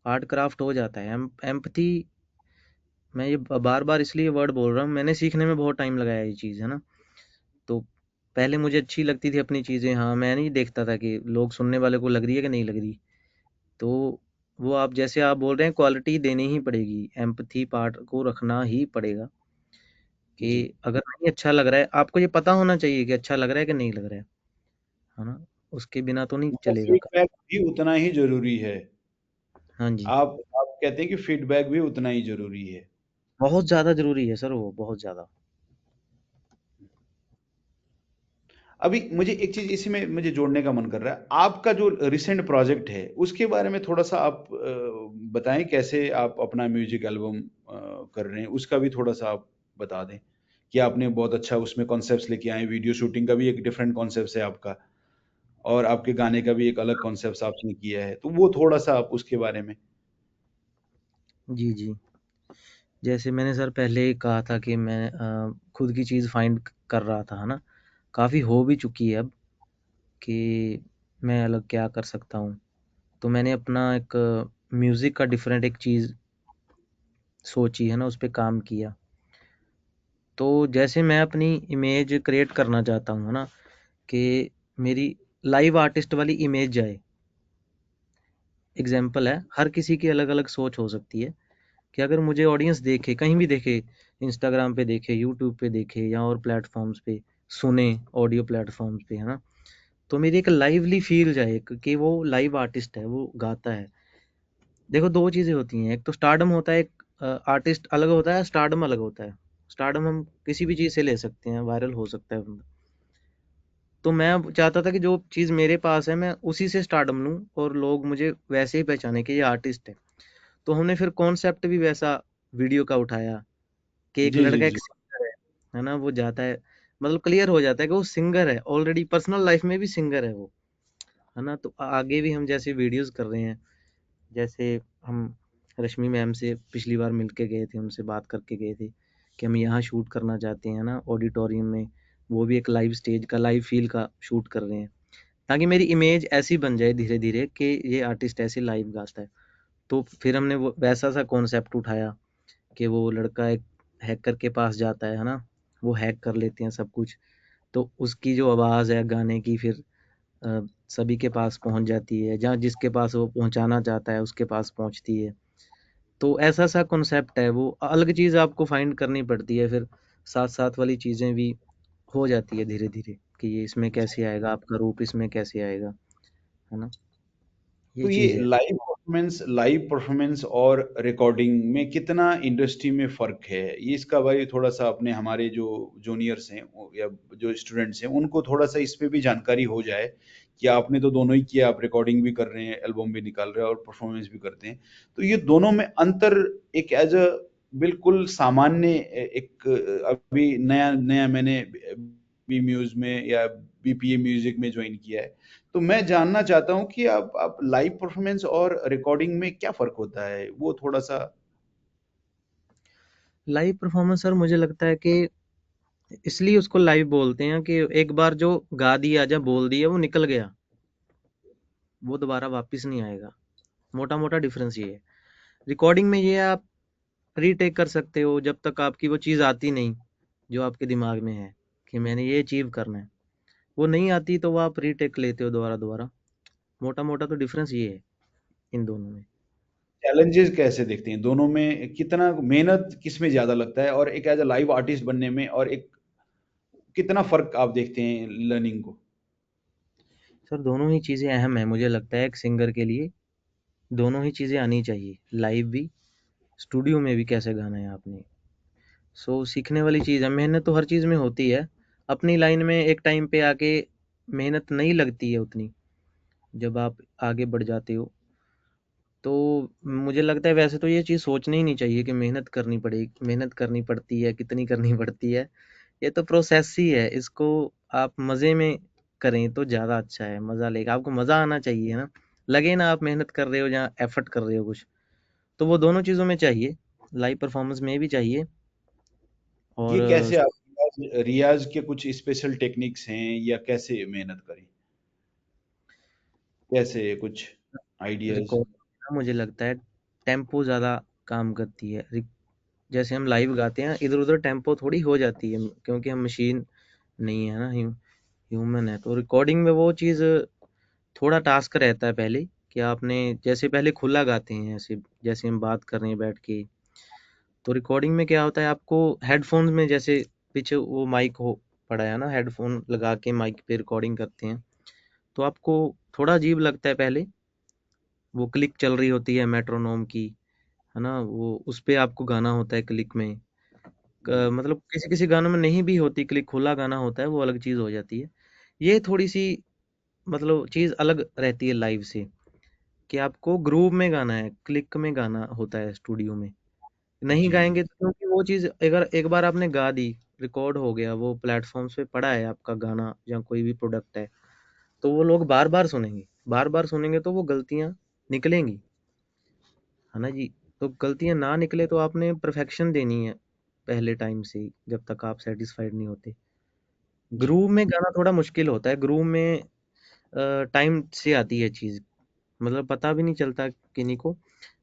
आर्ट क्राफ्ट हो जाता है, एम्पैथी। मैं ये बार बार इसलिए वर्ड बोल रहा हूँ, मैंने सीखने में बहुत टाइम लगाया ये चीज़, है ना? तो पहले मुझे अच्छी लगती थी अपनी चीज़ें, हाँ, मैं नहीं देखता था कि लोग, सुनने वाले को लग रही है कि नहीं लग रही। तो वो आप जैसे आप बोल रहे हैं, क्वालिटी देनी ही पड़ेगी, एम्पैथी पार्ट को रखना ही पड़ेगा कि जी, अगर नहीं अच्छा लग रहा है, आपको ये पता होना चाहिए कि अच्छा लग रहा है कि नहीं लग रहा है ना? उसके बिना तो नहीं मतलब चलेगा काम। फीडबैक भी उतना ही जरूरी है। हाँ जी, आप कहते हैं कि फीडबैक भी उतना ही जरूरी है। बहुत ज़्यादा ज़रूरी है सर, वो बहुत ज़्यादा। अभी मुझे एक चीज इसी में मुझे जोड़ने का मन कर रहा है, आपका जो रिसेंट प्रोजेक्ट है उसके बारे में थोड़ा सा आप बताएं, कैसे आप अपना म्यूजिक एल्बम कर रहे हैं, उसका भी थोड़ा सा आप बता दें कि आपने बहुत अच्छा उसमें कॉन्सेप्ट्स लेके आए, वीडियो शूटिंग का भी एक डिफरेंट कॉन्सेप्ट है आपका और आपके गाने का भी एक अलग कॉन्सेप्ट आपने किया है, तो वो थोड़ा सा आप उसके बारे में। जी, जी। जैसे मैंने सर पहले ही कहा था कि मैं खुद की चीज़ फाइंड कर रहा था, है ना? काफ़ी हो भी चुकी है अब कि मैं अलग क्या कर सकता हूँ। तो मैंने अपना एक म्यूज़िक का डिफरेंट एक चीज़ सोची, है ना? उस पे काम किया। तो जैसे मैं अपनी इमेज क्रिएट करना चाहता हूँ, है ना? कि मेरी लाइव आर्टिस्ट वाली इमेज जाए। एग्ज़ाम्पल है, हर किसी की अलग-अलग सोच हो सकती है कि अगर मुझे ऑडियंस देखे, कहीं भी देखे, इंस्टाग्राम पे देखे, यूट्यूब पे देखे या और प्लेटफ़ॉर्म्स पे, सुने ऑडियो प्लेटफ़ॉर्म्स पे, है ना? तो मेरी एक लाइवली फ़ील जाए कि वो लाइव आर्टिस्ट है, वो गाता है। देखो 2 चीज़ें होती हैं, एक तो स्टारडम होता है, एक आर्टिस्ट अलग होता है, स्टारडम अलग होता है। स्टारडम हम किसी भी चीज़ से ले सकते हैं, वायरल हो सकता है बंदा। तो मैं चाहता था कि जो चीज़ मेरे पास है, मैं उसी से स्टारडम लूँ और लोग मुझे वैसे ही पहचाने कि ये आर्टिस्ट है। तो हमने फिर कॉन्सेप्ट भी वैसा वीडियो का उठाया कि एक जी जी लड़का, एक जी। सिंगर है ना? वो जाता है, मतलब क्लियर हो जाता है कि वो सिंगर है, ऑलरेडी पर्सनल लाइफ में भी सिंगर है वो, है ना। तो आगे भी हम जैसे वीडियोस कर रहे हैं, जैसे हम रश्मि मैम से पिछली बार मिलके गए थे, उनसे बात करके गए थे कि हम यहाँ शूट करना चाहते हैं ना ऑडिटोरियम में, वो भी एक लाइव स्टेज का, लाइव फील का शूट कर रहे हैं, ताकि मेरी इमेज ऐसी बन जाए धीरे धीरे कि ये आर्टिस्ट ऐसे लाइव गाता है। तो फिर हमने वो वैसा सा कॉन्सेप्ट उठाया कि वो लड़का एक हैकर के पास जाता है ना, वो हैक कर लेते हैं सब कुछ, तो उसकी जो आवाज़ है गाने की फिर सभी के पास पहुंच जाती है, जहाँ जिसके पास वो पहुंचाना चाहता है उसके पास पहुंचती है। तो ऐसा सा कॉन्सेप्ट है, वो अलग चीज़ आपको फाइंड करनी पड़ती है, फिर साथ साथ वाली चीज़ें भी हो जाती है धीरे धीरे कि ये इसमें कैसे आएगा, आपका रूप इसमें कैसे आएगा, है ना, ये तो ये चीज़ है। लाइव परफॉर्मेंस और रिकॉर्डिंग में कितना इंडस्ट्री में फर्क है, ये इसका भाई थोड़ा सा अपने हमारे जो जूनियर्स हैं या जो स्टूडेंट्स हैं उनको थोड़ा सा इस पे भी जानकारी हो जाए कि आपने तो दोनों ही किया, आप रिकॉर्डिंग भी कर रहे हैं, एल्बम भी निकाल रहे हैं और परफॉर्मेंस भी करते हैं, तो ये दोनों में अंतर एक एज अ बिल्कुल सामान्य एक अभी नया नया मैंने बी म्यूज में या बीपीए म्यूजिक में ज्वाइन किया है, तो मैं जानना चाहता हूँ कि आप लाइव परफॉर्मेंस और रिकॉर्डिंग में क्या फर्क होता है, वो थोड़ा सा। लाइव परफॉर्मेंस सर मुझे लगता है कि इसलिए उसको लाइव बोलते हैं कि एक बार जो गा दिया या बोल दिया वो निकल गया, वो दोबारा वापस नहीं आएगा। मोटा मोटा डिफरेंस ये है। रिकॉर्डिंग में ये आप रीटेक कर सकते हो जब तक आपकी वो चीज़ आती नहीं जो आपके दिमाग में है कि मैंने ये अचीव करना है, वो नहीं आती तो वो आप रीटेक लेते हो दोबारा दोबारा। मोटा मोटा तो डिफरेंस ये है इन दोनों में। चैलेंजेस कैसे देखते हैं दोनों में, कितना मेहनत किस में ज्यादा लगता है, और एक एज अ लाइव आर्टिस्ट बनने में, और एक कितना फर्क आप देखते हैं लर्निंग को। सर दोनों ही चीज़ें अहम है, मुझे लगता है एक सिंगर के लिए दोनों ही चीज़ें आनी चाहिए, लाइव भी, स्टूडियो में भी कैसे गाना है आपने। सो सीखने वाली चीज़ है, मेहनत तो हर चीज़ में होती है। अपनी लाइन में एक टाइम पे आके मेहनत नहीं लगती है उतनी, जब आप आगे बढ़ जाते हो तो मुझे लगता है वैसे तो ये चीज़ सोचनी ही नहीं चाहिए कि मेहनत करनी पड़ेगी, मेहनत करनी पड़ती है, कितनी करनी पड़ती है। ये तो प्रोसेस ही है, इसको आप मज़े में करें तो ज़्यादा अच्छा है, मज़ा लेगा, आपको मज़ा आना चाहिए ना, लगे ना आप मेहनत कर रहे हो या एफर्ट कर रहे हो कुछ, तो वो दोनों चीज़ों में चाहिए, लाइव परफॉर्मेंस में भी चाहिए। और ये कैसे आप रियाज के कुछ स्पेशल टेक्निक्स हैं या कैसे मेहनत करें, कैसे कुछ आइडियाज। रिकॉर्ड मुझे लगता है टेम्पो ज़्यादा काम करती है। जैसे हम लाइव गाते हैं इधर उधर टेम्पो थोड़ी हो जाती है, क्योंकि हम मशीन नहीं है ना, ह्यूमन है। तो रिकॉर्डिंग में वो चीज़ थोड़ा टास्क रहता है पहले, कि आपने जैसे पहले खुला गाते हैं, ऐसे जैसे हम बात कर रहे हैं बैठ के, तो रिकॉर्डिंग में क्या होता है, आपको हेडफोन्स में जैसे पीछे वो माइक हो पड़ा है ना, हेडफोन लगा के माइक पे रिकॉर्डिंग करते हैं, तो आपको थोड़ा अजीब लगता है पहले, वो क्लिक चल रही होती है मेट्रोनोम की, है ना, वो उस पे आपको गाना होता है क्लिक में। मतलब किसी किसी गानों में नहीं भी होती क्लिक, खुला गाना होता है, वो अलग चीज़ हो जाती है। ये थोड़ी सी मतलब चीज़ अलग रहती है लाइव से, कि आपको ग्रूव में गाना है, क्लिक में गाना होता है स्टूडियो में। नहीं जी गाएँगे तो, क्योंकि वो चीज़ अगर एक बार आपने गा दी, रिकॉर्ड हो गया, वो प्लेटफ़ॉर्म्स पे पड़ा है आपका गाना या कोई भी प्रोडक्ट है, तो वो लोग बार-बार सुनेंगे। बार-बार सुनेंगे तो वो गलतियाँ निकलेंगी, है ना जी? तो गलतियाँ ना निकले तो आपने परफेक्शन देनी है पहले टाइम से ही, जब तक आप सैटिस्फाइड नहीं होते। जी ग्रूव में गाना थोड़ा मुश्किल होता है, ग्रूव में टाइम से आती है चीज़, मतलब पता भी नहीं चलता किन्हीं को,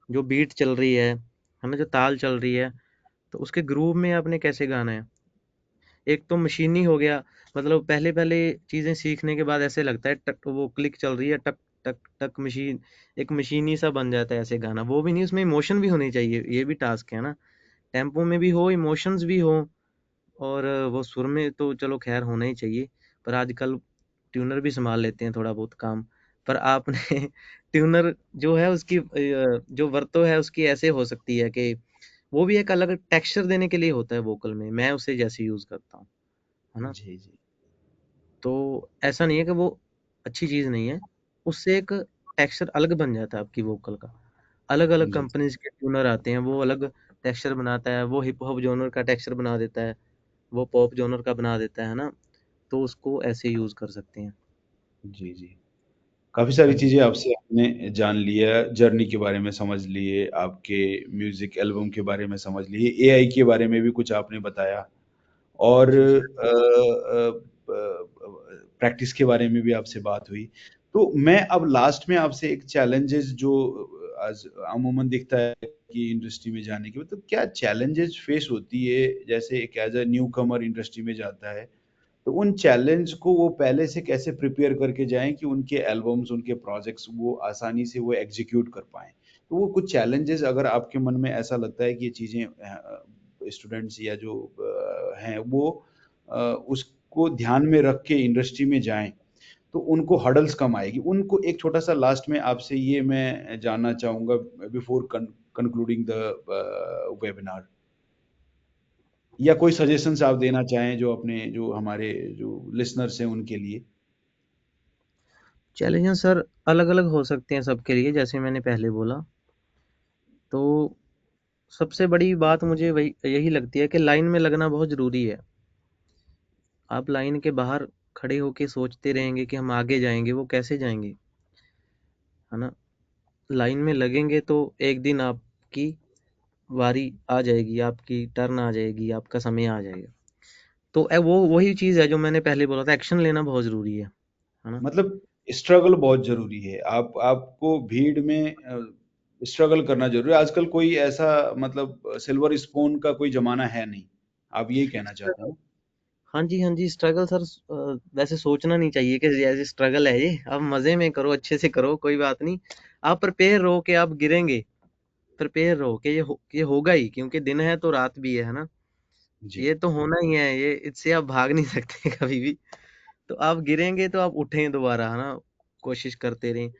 जो बीट चल रही है ना, जो ताल चल रही है, तो उसके ग्रूव में आपने कैसे गाना है। एक तो मशीनी हो गया, मतलब पहले-पहले चीज़ें सीखने के बाद ऐसे लगता है टक वो क्लिक चल रही है, टक, टक, टक मशीन, एक मशीनी सा बन जाता है ऐसे गाना, वो भी नहीं, उसमें इमोशन भी होनी चाहिए, ये भी टास्क है ना। टेम्पो में भी हो, इमोशंस भी हो, और वो सुर में तो चलो ख़ैर होना ही चाहिए, पर आजकल ट्यूनर भी सँभाल लेते हैं थोड़ा बहुत काम। पर आपने ट्यूनर जो है उसकी जो वर्तों है उसकी ऐसे हो सकती है कि वो भी एक अलग टेक्सचर देने के लिए होता है वोकल में, मैं उसे जैसे यूज़ करता हूँ, है ना? जी जी तो ऐसा नहीं है कि वो अच्छी चीज़ नहीं है, उससे एक टेक्सचर अलग बन जाता है आपकी वोकल का। अलग-अलग जी कंपनीज़ के ट्यूनर आते हैं, वो अलग टेक्सचर बनाता है, वो हिप हॉप जॉनर का टेक्सचर बना देता है। वो पॉप जॉनर का बना देता है ना, तो उसको ऐसे यूज़ कर सकते हैं। जी जी। काफी सारी हाँ जी। चीजें आपसे आपने जान लिया, जर्नी के बारे में समझ लिए, आपके म्यूजिक एल्बम के बारे में समझ लिए, एआई के बारे में भी कुछ आपने बताया, और जी, जी। प्रैक्टिस के बारे में भी आपसे बात हुई। तो मैं अब लास्ट में आपसे एक चैलेंजेस जो आज अमूमन दिखता है कि इंडस्ट्री में जाने के बाद, तो क्या चैलेंजेस फेस होती है, जैसे एक as a newcomer industry में जाता है, तो उन चैलेंज को वो पहले से कैसे प्रिपेयर करके जाएं कि उनके एल्बम्स, उनके प्रोजेक्ट्स वो आसानी से वो एग्जीक्यूट कर पाएं? तो वो कुछ चैलेंजेस अगर आपके मन में ऐसा लगता है कि ये चीजें स्टूडेंट्स या जो हैं वो उसको ध्यान में रख के इंडस्ट्री में जाएं, तो उनको हर्डल्स कम आएगी। उनको एक छोटा सा लास्ट में आपसे ये मैं जानना चाहूंगा बिफोर कंक्लूडिंग द वेबिनार, या कोई सजेशंस आप देना चाहें जो अपने जो हमारे जो लिसनर्स हैं उनके लिए। चैलेंजेस सर अलग-अलग हो सकते हैं सबके लिए, जैसे मैंने पहले बोला। तो सबसे बड़ी बात मुझे वही यही लगती है कि लाइन में लगना बहुत ज़रूरी है। आप लाइन के बाहर खड़े होके सोचते रहेंगे कि हम आगे जाएँगे, वो कैसे जाएँगे? है ना? लाइन में लगेंगे तो एक दिन आपकी बारी आ जाएगी, आपकी टर्न आ जाएगी, आपका समय आ जाएगा। तो वो वही चीज़ है जो मैंने पहले बोला था, एक्शन लेना बहुत ज़रूरी है ना? मतलब स्ट्रगल बहुत जरूरी है, आप आपको भीड़ में स्ट्रगल करना जरूरी है। आजकल कोई ऐसा मतलब सिल्वर स्पून का कोई जमाना है नहीं, आप यही कहना चाहते हैं ना? हाँ जी, हाँ जी, स्ट्रगल सर वैसे सोचना नहीं चाहिए कि जैसे स्ट्रगल है ये, आप मज़े में करो, अच्छे से करो, कोई बात नहीं। आप प्रिपेयर रहो कि आप गिरेंगे, प्रिपेयर रहो कि ये होगा ही, क्योंकि दिन है तो रात भी है ना? जी। ये तो होना ही है, ये इससे आप भाग नहीं सकते कभी भी। तो आप गिरेंगे तो आप उठें दोबारा, है ना? कोशिश करते रहें।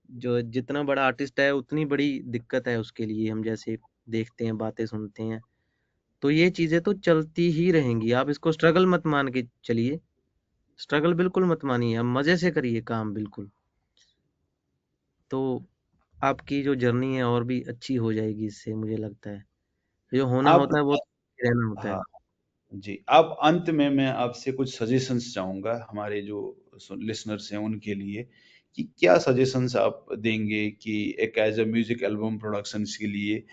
जो जितना बड़ा आर्टिस्ट है उतनी बड़ी दिक्कत है उसके लिए, हम जैसे देखते हैं, बातें सुनते हैं। तो ये चीज़ें तो चलती ही रहेंगी, आप इसको स्ट्रगल मत मान के चलिए। स्ट्रगल बिल्कुल मत मानिए, आप मज़े से करिए काम बिल्कुल। तो आपकी जो जर्नी है और भी अच्छी हो जाएगी इससे, मुझे लगता है। जो होना आप होता है वो तो रहना होता है। हाँ जी, अब अंत में मैं आपसे कुछ सजेशंस चाहूंगा हमारे जो लिसनर्स हैं उनके लिए, कि क्या सजेशंस आप देंगे कि एक as a music album productions के लिए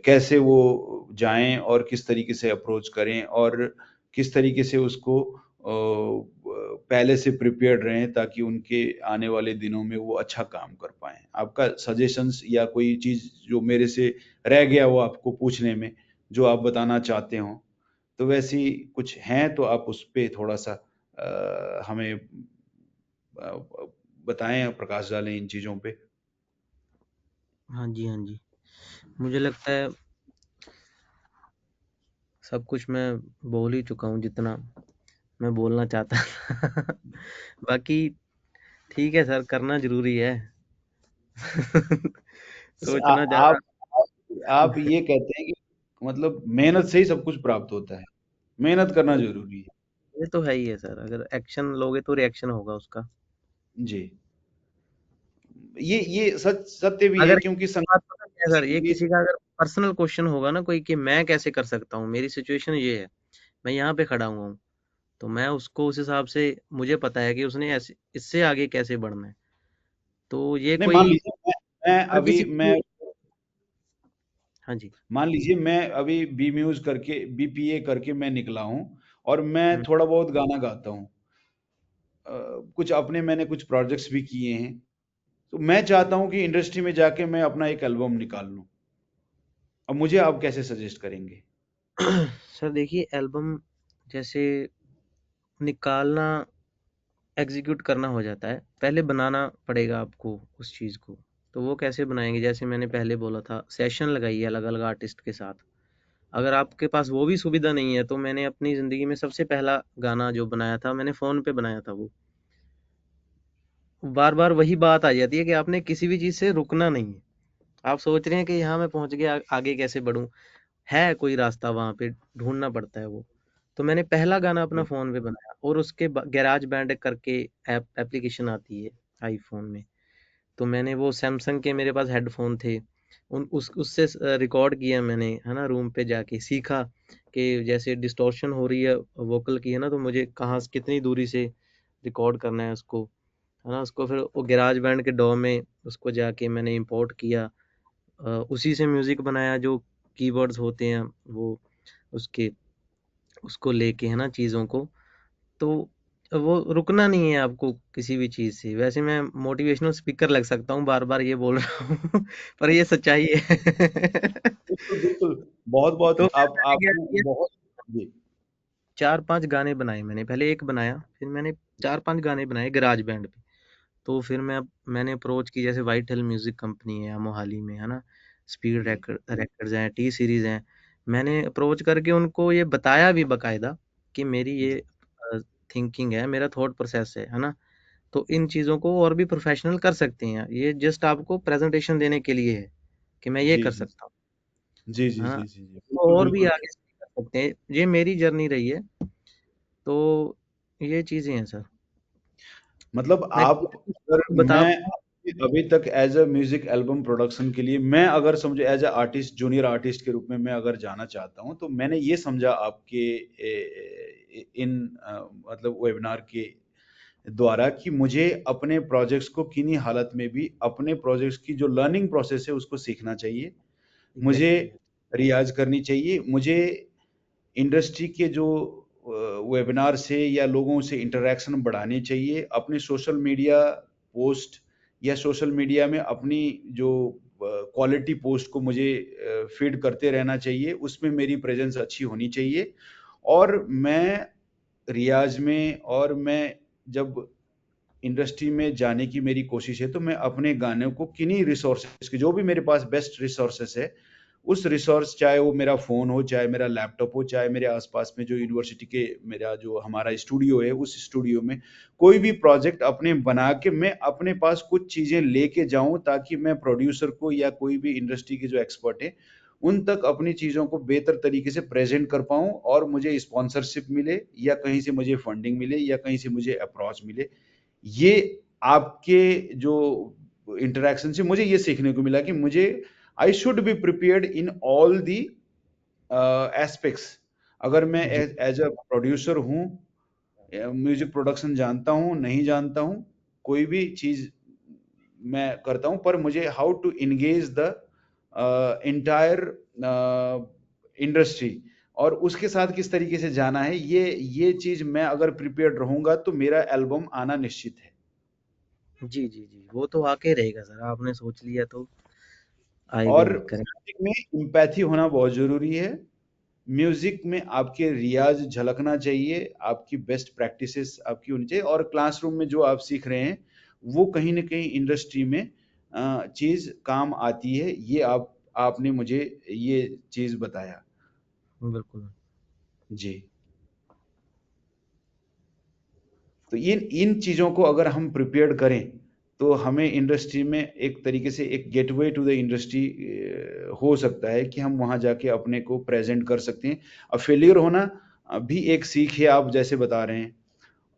कैसे वो जाएं और किस तरीके से अप्रोच करें, और किस तरीके से उसको पहले से प्रिपेयर्ड रहें ताकि उनके आने वाले दिनों में वो अच्छा काम कर पाएं। आपका सजेशंस या कोई चीज जो मेरे से रह गया वो आपको पूछने में, जो आप बताना चाहते हो, तो वैसी कुछ हैं तो आप उस पे थोड़ा सा हमें बताएं, प्रकाश डालें इन चीजों पे। हाँ जी, हाँ जी। मुझे लगता है सब कुछ मैं बोल ही चुका हूँ जितना मैं बोलना चाहता था। बाकी ठीक है सर, करना ज़रूरी है। सोचना ज़्यादा। आप आप ये कहते हैं कि मतलब मेहनत से ही सब कुछ प्राप्त होता है, मेहनत करना जरूरी है। ये तो है ही है सर, अगर एक्शन लोगे तो रिएक्शन होगा उसका। जी, ये सच सत्य भी है, अगर क्योंकि एक बात पता क्या है सर, ये ये किसी का अगर पर्सनल क्वेश्चन होगा ना कोई कि मैं कैसे कर सकता हूँ, मेरी सिचुएशन ये है, मैं यहाँ पे खड़ा हुआ हूँ, तो मैं उसको उस हिसाब से, मुझे पता है कि उसने ऐसे इससे आगे कैसे बढ़ना है। तो ये नहीं, मान कोई लीजिए मैं हर अभी किसी मैं की। हाँ जी। मान लीजिए मैं अभी बी म्यूज करके बीपीए करके मैं निकला हूँ, और मैं हुँ। थोड़ा बहुत गाना गाता हूँ, कुछ अपने मैंने कुछ प्रोजेक्ट्स भी किए हैं, तो मैं चाहता हूँ कि इंडस्ट्री में जाके मैं अपना एक एल्बम निकाल लूँ। अब मुझे आप कैसे सजेस्ट करेंगे? सर देखिए, एल्बम जैसे निकालना, एग्ज़ीक्यूट करना हो जाता है, पहले बनाना पड़ेगा आपको उस चीज़ को। तो वो कैसे बनाएँगे, जैसे मैंने पहले बोला था, सेशन लगाइए अलग-अलग आर्टिस्ट के साथ। अगर आपके पास वो भी सुविधा नहीं है, तो मैंने अपनी ज़िंदगी में सबसे पहला गाना जो बनाया था, मैंने फ़ोन पे बनाया था वो। बार-बार वही बात आ जाती है कि आपने किसी भी चीज़ से रुकना नहीं है। आप सोच रहे हैं कि यहाँ मैं पहुँच गया, आगे कैसे बढ़ूँ? है कोई रास्ता वहाँ पे, ढूँढना पड़ता है वो। तो मैंने पहला गाना अपना जी। फ़ोन पे बनाया, और उसके गैराज बैंड करके एप्लीकेशन आती है आईफ़ोन में। तो मैंने वो सैमसंग के मेरे पास हेडफ़ोन थे, उससे रिकॉर्ड किया मैंने, है ना, रूम पे जाके सीखा कि जैसे डिस्टॉर्शन हो रही है वोकल की, है ना, तो मुझे कहाँ से कितनी दूरी से रिकॉर्ड करना है उसको, है ना। उसको फिर वो गैराज बैंड के डॉ में उसको जाके मैंने इंपोर्ट किया, उसी से म्यूजिक बनाया, जो कीवर्ड्स होते हैं वो उसके, उसको लेके, है ना, चीज़ों को। तो वो रुकना नहीं है आपको किसी भी चीज़ से। वैसे मैं मोटिवेशनल स्पीकर लग सकता हूँ, बार-बार ये बोल रहा हूँ पर ये सच्चाई है। बिल्कुल बिल्कुल, बहुत बहुत तो फिर आप मैंने क्या आपने किया, बहुत जी 4-5 गाने बनाए मैंने। पहले 1 बनाया, फिर मैंने 4-5 गाने बनाए गैराज बैंड पे। तो फिर मैंने अप्रोच की, जैसे व्हाइट हिल म्यूज़िक कंपनी है यहाँ मोहाली में, है ना? स्पीड जी रिकॉर्ड्स हैं, टी सीरीज़ हैं। मैंने अप्रोच करके उनको ये बताया भी बाकायदा कि मेरी ये जी थिंकिंग है, मेरा थॉट प्रोसेस है ना? तो इन चीज़ों को और भी प्रोफेशनल कर सकते हैं। ये जस्ट आपको प्रेज़ेंटेशन देने के लिए है कि मैं ये जी कर जी सकता हूँ, जी जी है ना? जी जी जी तो बिल्कुल और भी बिल्कुल। आगे कर सकते हैं। ये मेरी जर्नी रही है, तो ये चीज़ें हैं सर। मतलब मैं आप, अगर बता मैं अभी तक as a music album production के लिए, मैं अगर समझो as a artist, junior artist के रूप में मैं अगर जाना चाहता हूं, तो मैंने ये समझा आपके इन मतलब वेबिनार के द्वारा कि मुझे अपने प्रोजेक्ट्स को किन्हीं हालत में भी अपने प्रोजेक्ट्स की जो लर्निंग प्रोसेस है उसको सीखना चाहिए, मुझे एग्ज़ैक्टली। रियाज करनी चाहिए, मुझे इंडस्ट्री के जो वेबिनार से या लोगों से इंटरेक्शन बढ़ानी चाहिए, अपने सोशल मीडिया पोस्ट या सोशल मीडिया में अपनी जो क्वालिटी पोस्ट को मुझे फीड करते रहना चाहिए, उसमें मेरी प्रेजेंस अच्छी होनी चाहिए। और मैं रियाज में, और मैं जब इंडस्ट्री में जाने की मेरी कोशिश है, तो मैं अपने गानों को किन्हीं रिसोर्सेज के, जो भी मेरे पास बेस्ट रिसोर्सेस है, उस रिसोर्स, चाहे वो मेरा फ़ोन हो, चाहे मेरा लैपटॉप हो, चाहे मेरे आसपास में जो यूनिवर्सिटी के मेरा जो हमारा स्टूडियो है, उस स्टूडियो में कोई भी प्रोजेक्ट अपने बना के मैं अपने पास कुछ चीज़ें लेके जाऊं, ताकि मैं प्रोड्यूसर को या कोई भी इंडस्ट्री के जो एक्सपर्ट है उन तक अपनी चीज़ों को बेहतर तरीके से प्रेजेंट कर पाऊं, और मुझे स्पॉन्सरशिप मिले, या कहीं से मुझे फंडिंग मिले, या कहीं से मुझे अप्रोच मिले। ये आपके जो इंटरेक्शन से मुझे ये सीखने को मिला कि मुझे I should be prepared in all the aspects. अगर मैं जी, एज अ प्रोड्यूसर हूँ, म्यूजिक प्रोडक्शन जानता हूँ नहीं जानता हूँ, कोई भी चीज मैं करता हूँ, पर मुझे how to engage the entire industry और उसके साथ किस तरीके से जाना है, ये चीज मैं अगर प्रिपेयर्ड रहूंगा तो मेरा एल्बम आना निश्चित है। जी, जी, जी। वो तो आके रहेगा सर, आपने सोच लिया तो आएगा और ही, करेक्ट। म्यूजिक में एम्पैथी होना बहुत जरूरी है। म्यूजिक में आपके रियाज झलकना चाहिए, आपकी बेस्ट प्रैक्टिसेस आपकी होनी चाहिए, और क्लासरूम में जो आप सीख रहे हैं वो कहीं ना कहीं इंडस्ट्री में चीज काम आती है। ये आपने मुझे ये चीज बताया। बिल्कुल। जी। तो इन चीजों को अगर हम प्रिपेयर करें, तो हमें इंडस्ट्री में एक तरीके से एक गेटवे टू द इंडस्ट्री हो सकता है कि हम वहां जाके अपने को प्रेजेंट कर सकते हैं। अब फेलियर होना भी एक सीख है, आप जैसे बता रहे हैं,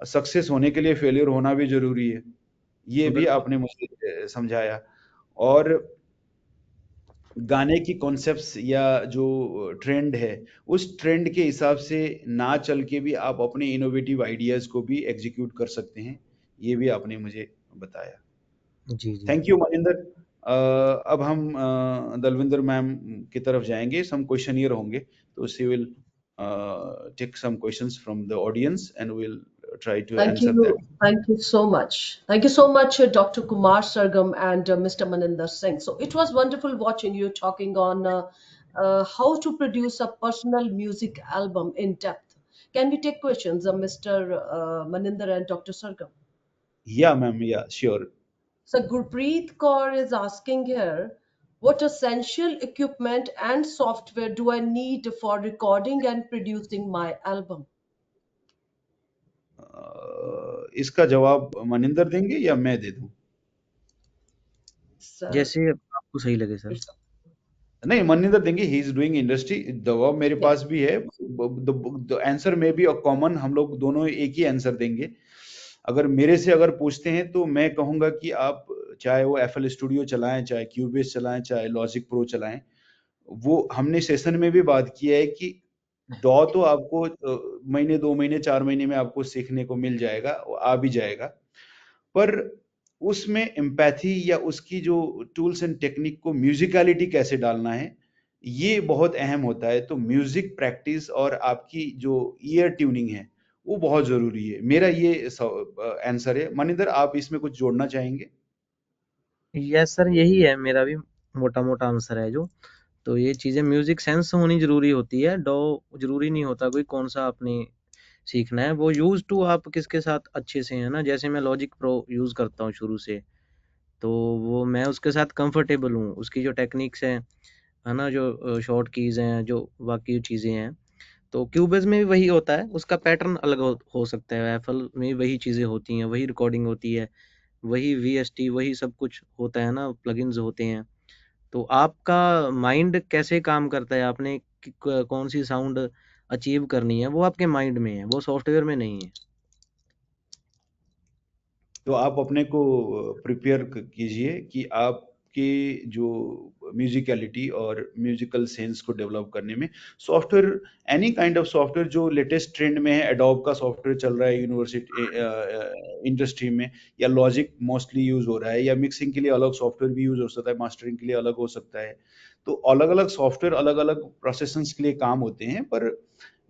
सक्सेस होने के लिए फेलियर होना भी जरूरी है, ये भी बिल्कुल, आपने मुझे समझाया। और गाने की कॉन्सेप्ट्स या जो ट्रेंड है, उस ट्रेंड के हिसाब से ना चल के भी आप अपने इनोवेटिव आइडियाज को भी एग्जीक्यूट कर सकते हैं, ये भी आपने मुझे बताया। जी, जी। Thank you Maninder. अब हम दलविंदर मैम की तरफ जाएंगे, सम क्वेश्चनियर होंगे, तो she will take some questions from the audience and will try to Thank answer that. you. Thank you so much. Thank you so much, Dr. Kumar Sargam and Mr. Maninder Singh. So it was wonderful watching you talking on how to produce a personal music album in depth. Can we take questions, Mr. Maninder and Dr. Sargam? या मैम, या sure. So Gurpreet Kaur is asking here, what essential equipment and software do I need for recording and producing my album? इसका जवाब मनिंदर देंगे या मैं दे दूं? So, जैसे आपको सही लगे सर। नहीं, मनिंदर देंगे, ही इज डूइंग इंडस्ट्री। जवाब मेरे yeah. पास भी है, द आंसर में भी कॉमन, हम लोग दोनों एक ही आंसर देंगे। अगर मेरे से अगर पूछते हैं तो मैं कहूंगा कि आप चाहे वो FL स्टूडियो चलाएं, चाहे क्यूबेस चलाएं, चाहे लॉजिक प्रो चलाएं, वो हमने सेशन में भी बात किया है कि डॉ तो आपको महीने 2 महीने 4 महीने में आपको सीखने को मिल जाएगा, वो आ भी जाएगा, पर उसमें एम्पैथी या उसकी जो टूल्स एंड टेक्निक को म्यूजिकलिटी कैसे डालना है, ये बहुत अहम होता है। तो म्यूजिक प्रैक्टिस और आपकी जो ईयर ट्यूनिंग है वो बहुत जरूरी है। मेरा ये आंसर है। मनिंदर, आप इसमें कुछ जोड़ना चाहेंगे? यस सर, यही है मेरा भी मोटा मोटा आंसर है जो। तो ये चीजें म्यूजिक सेंस होनी जरूरी होती है। डॉ जरूरी नहीं होता कोई कौन सा आपने सीखना है, वो यूज टू आप किसके साथ अच्छे से है ना। जैसे मैं लॉजिक प्रो यूज करता हूँ शुरू से, तो वो मैं उसके साथ कंफर्टेबल हूँ। उसकी जो टेक्निक्स हैं है ना, जो शॉर्ट कीज हैं, जो बाकी चीजें हैं, तो क्यूबेज में भी वही होता है। उसका पैटर्न अलग हो सकता है, एफएल में वही चीजें होती हैं, वही रिकॉर्डिंग होती है, वही वीएसटी, वही सब कुछ होता है ना, प्लगइन्स होते हैं। तो आपका माइंड कैसे काम करता है, आपने कौन सी साउंड अचीव करनी है, वो आपके माइंड में है, वो सॉफ्टवेयर में नहीं है। तो आप अपने को प्रिपेयर कीजिए कि आपके जो म्यूजिकलिटी और म्यूजिकल सेंस को डेवलप करने में software, any kind of software जो लेटेस्ट ट्रेंड में है, एडोब का सॉफ्टवेयर चल रहा है यूनिवर्सिटी इंडस्ट्री में, या लॉजिक मोस्टली यूज हो रहा है, या मिक्सिंग के लिए अलग सॉफ्टवेयर भी यूज हो सकता है, मास्टरिंग के लिए अलग हो सकता है। तो अलग अलग सॉफ्टवेयर अलग अलग प्रोसेसेस के लिए काम होते हैं, पर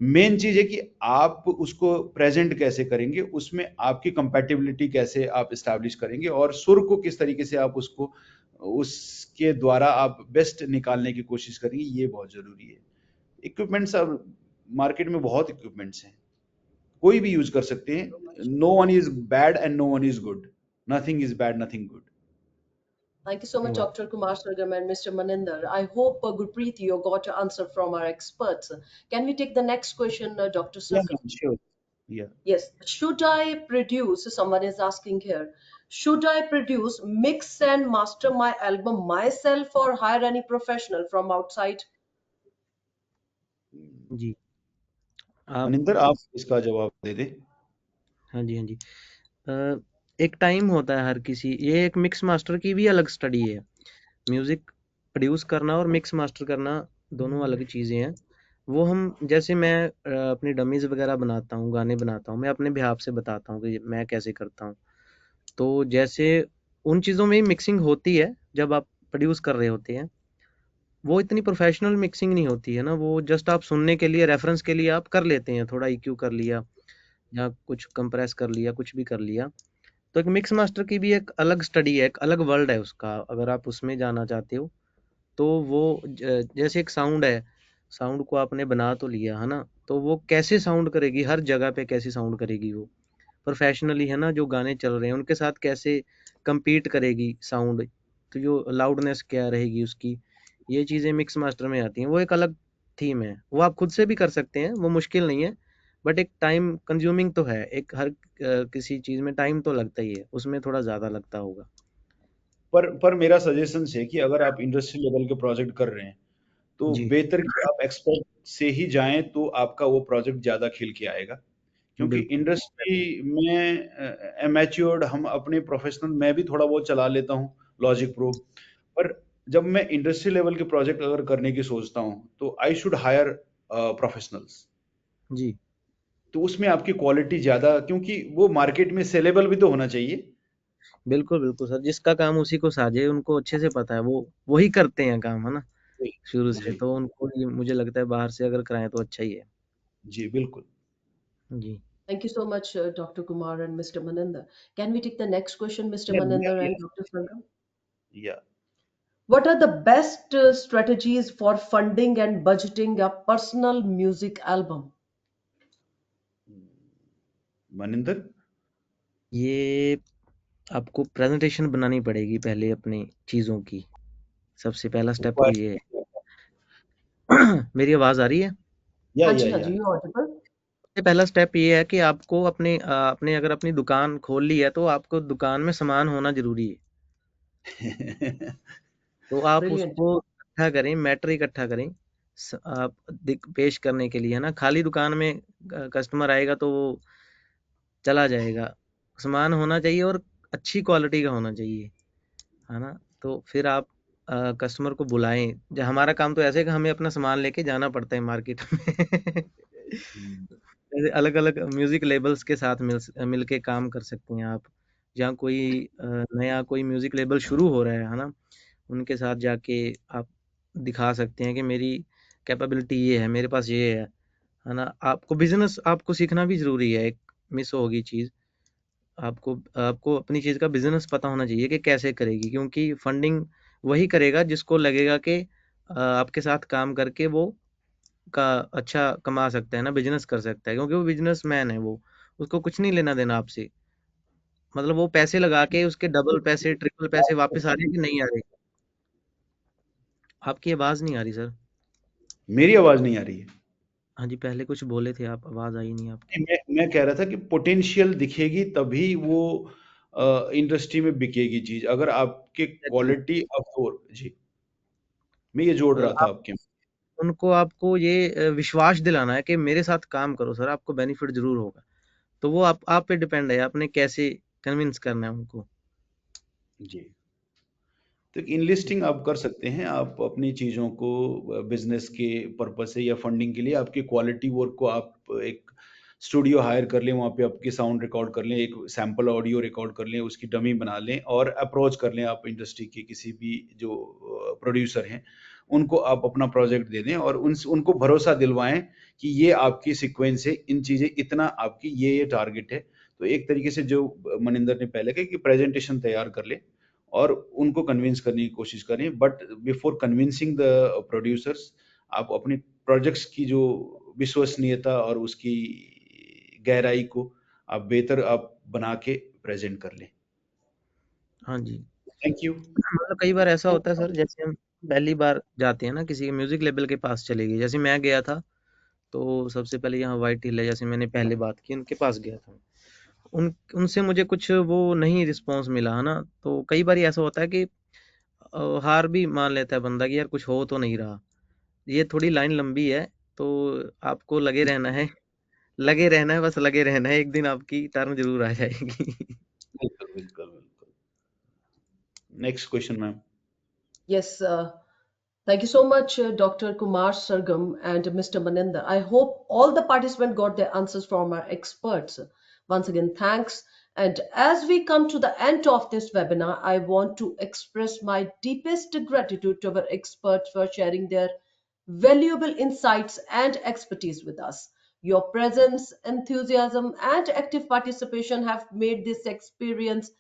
मेन चीज है कि आप उसको प्रेजेंट कैसे करेंगे, उसमें आपकी कंपैटिबिलिटी कैसे आप स्टैब्लिश करेंगे, और सुर को किस तरीके से आप उसको उसके द्वारा आप बेस्ट निकालने की कोशिश करेंगे, ये बहुत जरूरी है। इक्विपमेंट्स, अब मार्केट में बहुत इक्विपमेंट्स हैं, कोई भी यूज कर सकते हैं। No one is bad and no one is good, nothing is bad, nothing good. Thank you so much, वाह। Dr. Kumar Sargam and Mr. Maninder. I hope, Gurpreet, you got an answer from our experts. Can we take the next question, Dr. या Sargam? श्योर, या Yes. Should I produce, someone is asking here, should I produce, mix and master my album myself or hire any professional from outside? जी, आप। मनिंदर, आप इसका जवाब दे दे। हाँ जी, हाँ जी। एक टाइम होता है हर किसी, ये एक मिक्स मास्टर की भी अलग स्टडी है। म्यूजिक प्रोड्यूस करना और मिक्स मास्टर करना दोनों अलग चीज़ें हैं। वो हम, जैसे मैं अपनी डमीज वगैरह बनाता हूँ, गाने बनाता हूँ, मैं अपने बिहाफ से बताता हूँ कि मैं कैसे करता हूँ। तो जैसे उन चीज़ों में मिक्सिंग होती है जब आप प्रोड्यूस कर रहे होते हैं, वो इतनी प्रोफेशनल मिक्सिंग नहीं होती है ना। वो जस्ट आप सुनने के लिए, रेफरेंस के लिए आप कर लेते हैं, थोड़ा ईक्यू कर लिया या कुछ कंप्रेस कर लिया, कुछ भी कर लिया। तो एक मिक्स मास्टर की भी एक अलग स्टडी है, एक अलग वर्ल्ड है उसका। अगर आप उसमें जाना चाहते हो तो वो जैसे एक साउंड है, साउंड को आपने बना तो लिया है ना, तो वो कैसे साउंड करेगी, हर जगह पे कैसे साउंड करेगी वो प्रोफेशनली, है ना, जो गाने चल रहे हैं उनके साथ कैसे compete करेगी साउंड, तो जो लाउडनेस क्या रहेगी उसकी, ये चीज़ें मिक्स मास्टर में आती हैं। वो एक अलग थीम है, वो आप खुद से भी कर सकते हैं, वो मुश्किल नहीं है। बट एक टाइम कंज्यूमिंग तो है, एक हर किसी चीज़ में टाइम तो लगता ही है, उसमें थोड़ा ज़्यादा लगता होगा। पर मेरा सजेशन है कि अगर आप इंडस्ट्री लेवल के प्रोजेक्ट कर रहे हैं, तो जी, बेहतर कि आप एक्सपर्ट से ही जाएं, तो आपका वो प्रोजेक्ट ज्यादा खिल के आएगा। क्योंकि बिल्कुल। इंडस्ट्री में एमेच्योर्ड, हम अपने प्रोफेशनल, मैं भी थोड़ा बहुत चला लेता हूँ लॉजिक प्रो, पर जब मैं इंडस्ट्री लेवल के प्रोजेक्ट अगर करने की सोचता हूँ, तो आई शुड हायर प्रोफेशनल्स। जी, तो उसमें आपकी क्वालिटी ज्यादा, क्योंकि वो मार्केट में सेलेबल भी तो होना चाहिए। बिल्कुल, बिल्कुल सर, जिसका काम उसी को साझे, उनको अच्छे से पता है, वो वही करते हैं काम, है ना, जी, शुरू से। जी, तो उनको ये मुझे लगता है बाहर से अगर कराएँ तो अच्छा ही है। जी, बिल्कुल। जी। Thank you so much, Dr. Kumar and Mr. Maninder. Can we take the next question, Mr. या Maninder या and Dr. Sargam? या What are the best strategies for funding and budgeting a personal music album? Maninder. ये आपको प्रेज़ेंटेशन बनानी पड़ेगी पहले अपनी चीज़ों की, सबसे पहला स्टेप तो ये है। मेरी आवाज़ आ रही है? हाँ जी, हाँ या जी, you audible. सबसे पहला स्टेप ये है कि आपको अपने अगर अपनी दुकान खोल ली है, तो आपको दुकान में सामान होना ज़रूरी है। तो आप Brilliant. उसको इकट्ठा करें, मैटर इकट्ठा करें, आप पेश करने के लिए, है ना। खाली दुकान में कस्टमर आएगा तो वो चला जाएगा। सामान होना चाहिए और अच्छी क्वालिटी का होना चाहिए। है ना? तो फिर आप कस्टमर को बुलाएँ। हमारा काम तो ऐसे है कि हमें अपना सामान लेके जाना पड़ता है मार्केट में। हम्म, जैसे अलग-अलग म्यूज़िक लेबल्स के साथ मिल के काम कर सकते हैं आप। जहाँ कोई नया कोई म्यूज़िक लेबल शुरू हो रहा है ना? उनके साथ जाके आप दिखा सकते हैं कि मेरी कैपेबिलिटी ये है, मेरे पास ये है ना? आपको बिज़नेस आपको सीखना भी ज़रूरी है, एक मिस होगी चीज़। आपको आपको अपनी चीज़ का बिज़नेस पता होना चाहिए कि कैसे करेगी, क्योंकि फंडिंग वही करेगा जिसको लगेगा कि आपके साथ काम करके वो का अच्छा कमा सकता है ना, बिज़नेस कर सकता है, क्योंकि वो बिज़नेसमैन है वो, उसको कुछ नहीं लेना-देना आपसे। मतलब वो पैसे लगा के उसके डबल पैसे, ट्रिपल पैसे वापस आ रहे हैं कि नहीं आ रहे? आपकी आवाज़ नहीं आ रही सर। मेरी आवाज नहीं आ रही है। हाँ जी, पहले कुछ बोले थे आप, आवाज़ आई नहीं आपकी। मैं कह रहा था कि पोटेंशियल दिखेगी तभी वो इंडस्ट्री में बिकेगी चीज, अगर आपके एग्ज़ैक्टली। Quality afford. जी, मैं ये जोड़ रहा था आप आपके। उनको आपको ये विश्वास दिलाना है कि मेरे साथ काम करो सर, आपको बेनिफिट ज़रूर होगा। तो वो आप पे डिपेंड है, आपने कैसे कन्विंस करना है उनको। जी, तो इनलिस्टिंग आप कर सकते हैं, आप अपनी चीज़ों को बिजनेस के पर्पज से या फंडिंग के लिए आपकी क्वालिटी वर्क को आप एक स्टूडियो हायर कर लें, वहाँ पे आपकी साउंड रिकॉर्ड कर लें, एक सैंपल ऑडियो रिकॉर्ड कर लें, उसकी डमी बना लें और अप्रोच कर लें आप इंडस्ट्री के किसी भी जो प्रोड्यूसर हैं, उनको आप अपना प्रोजेक्ट दे दें और उनको भरोसा दिलवाएं कि ये आपकी सीक्वेंस है, इन चीज़ें इतना आपकी ये टारगेट है। तो एक तरीके से जो मनिंदर ने पहले कहा कि प्रेजेंटेशन तैयार कर ले और उनको कन्विंस करने की कोशिश करें, but before convincing the producers आप अपनी प्रोजेक्ट्स की जो विश्वसनीयता और उसकी गहराई को आप बेहतर आप बना के प्रेजेंट कर लें। हाँ जी। Thank you. मतलब कई बार ऐसा होता है सर, जैसे हम पहली बार जाते हैं ना किसी म्यूज़िक लेबल के पास चले गए, जैसे मैं गया था, तो सबसे पहले यहाँ व्हाइट हिल है, जैसे मैंने पहले बात की, उनके पास गया था। उनसे मुझे कुछ वो नहीं रिस्पॉन्स मिला, है ना? तो कई बारी ऐसा होता है कि हार भी मान लेता है बंदा कि यार कुछ हो तो नहीं रहा। ये थोड़ी लाइन लंबी है, तो आपको लगे रहना है, बस लगे रहना है, एक दिन आपकी टर्न ज़रूर आ जाएगी। बिल्कुल बिल्कुल बिल्कुल। Next question ma'am. Yes, thank you so much, Dr. Kumar Sargam and Mr. Maninder. I hope all the participants got their answers from our experts. Once again, thanks. And as we come to the end of this webinar, I want to express my deepest gratitude to our experts for sharing their valuable insights and expertise with us. Your presence, enthusiasm, and active participation have made this experience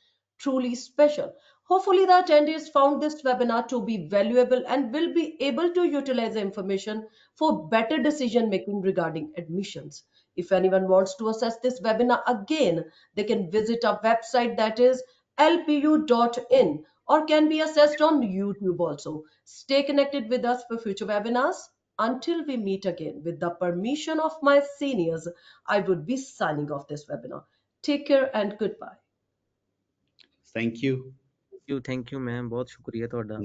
truly special. Hopefully, the attendees found this webinar to be valuable and will be able to utilize the information for better decision making regarding admissions. If anyone wants to access this webinar again, they can visit our website, that is lpu.in, or can be accessed on YouTube also. Stay connected with us for future webinars. Until we meet again, with the permission of my seniors, I would be signing off this webinar. Take care and goodbye. Thank you. Thank you ma'am, बहुत शुक्रिया ਤੁਹਾਡਾ।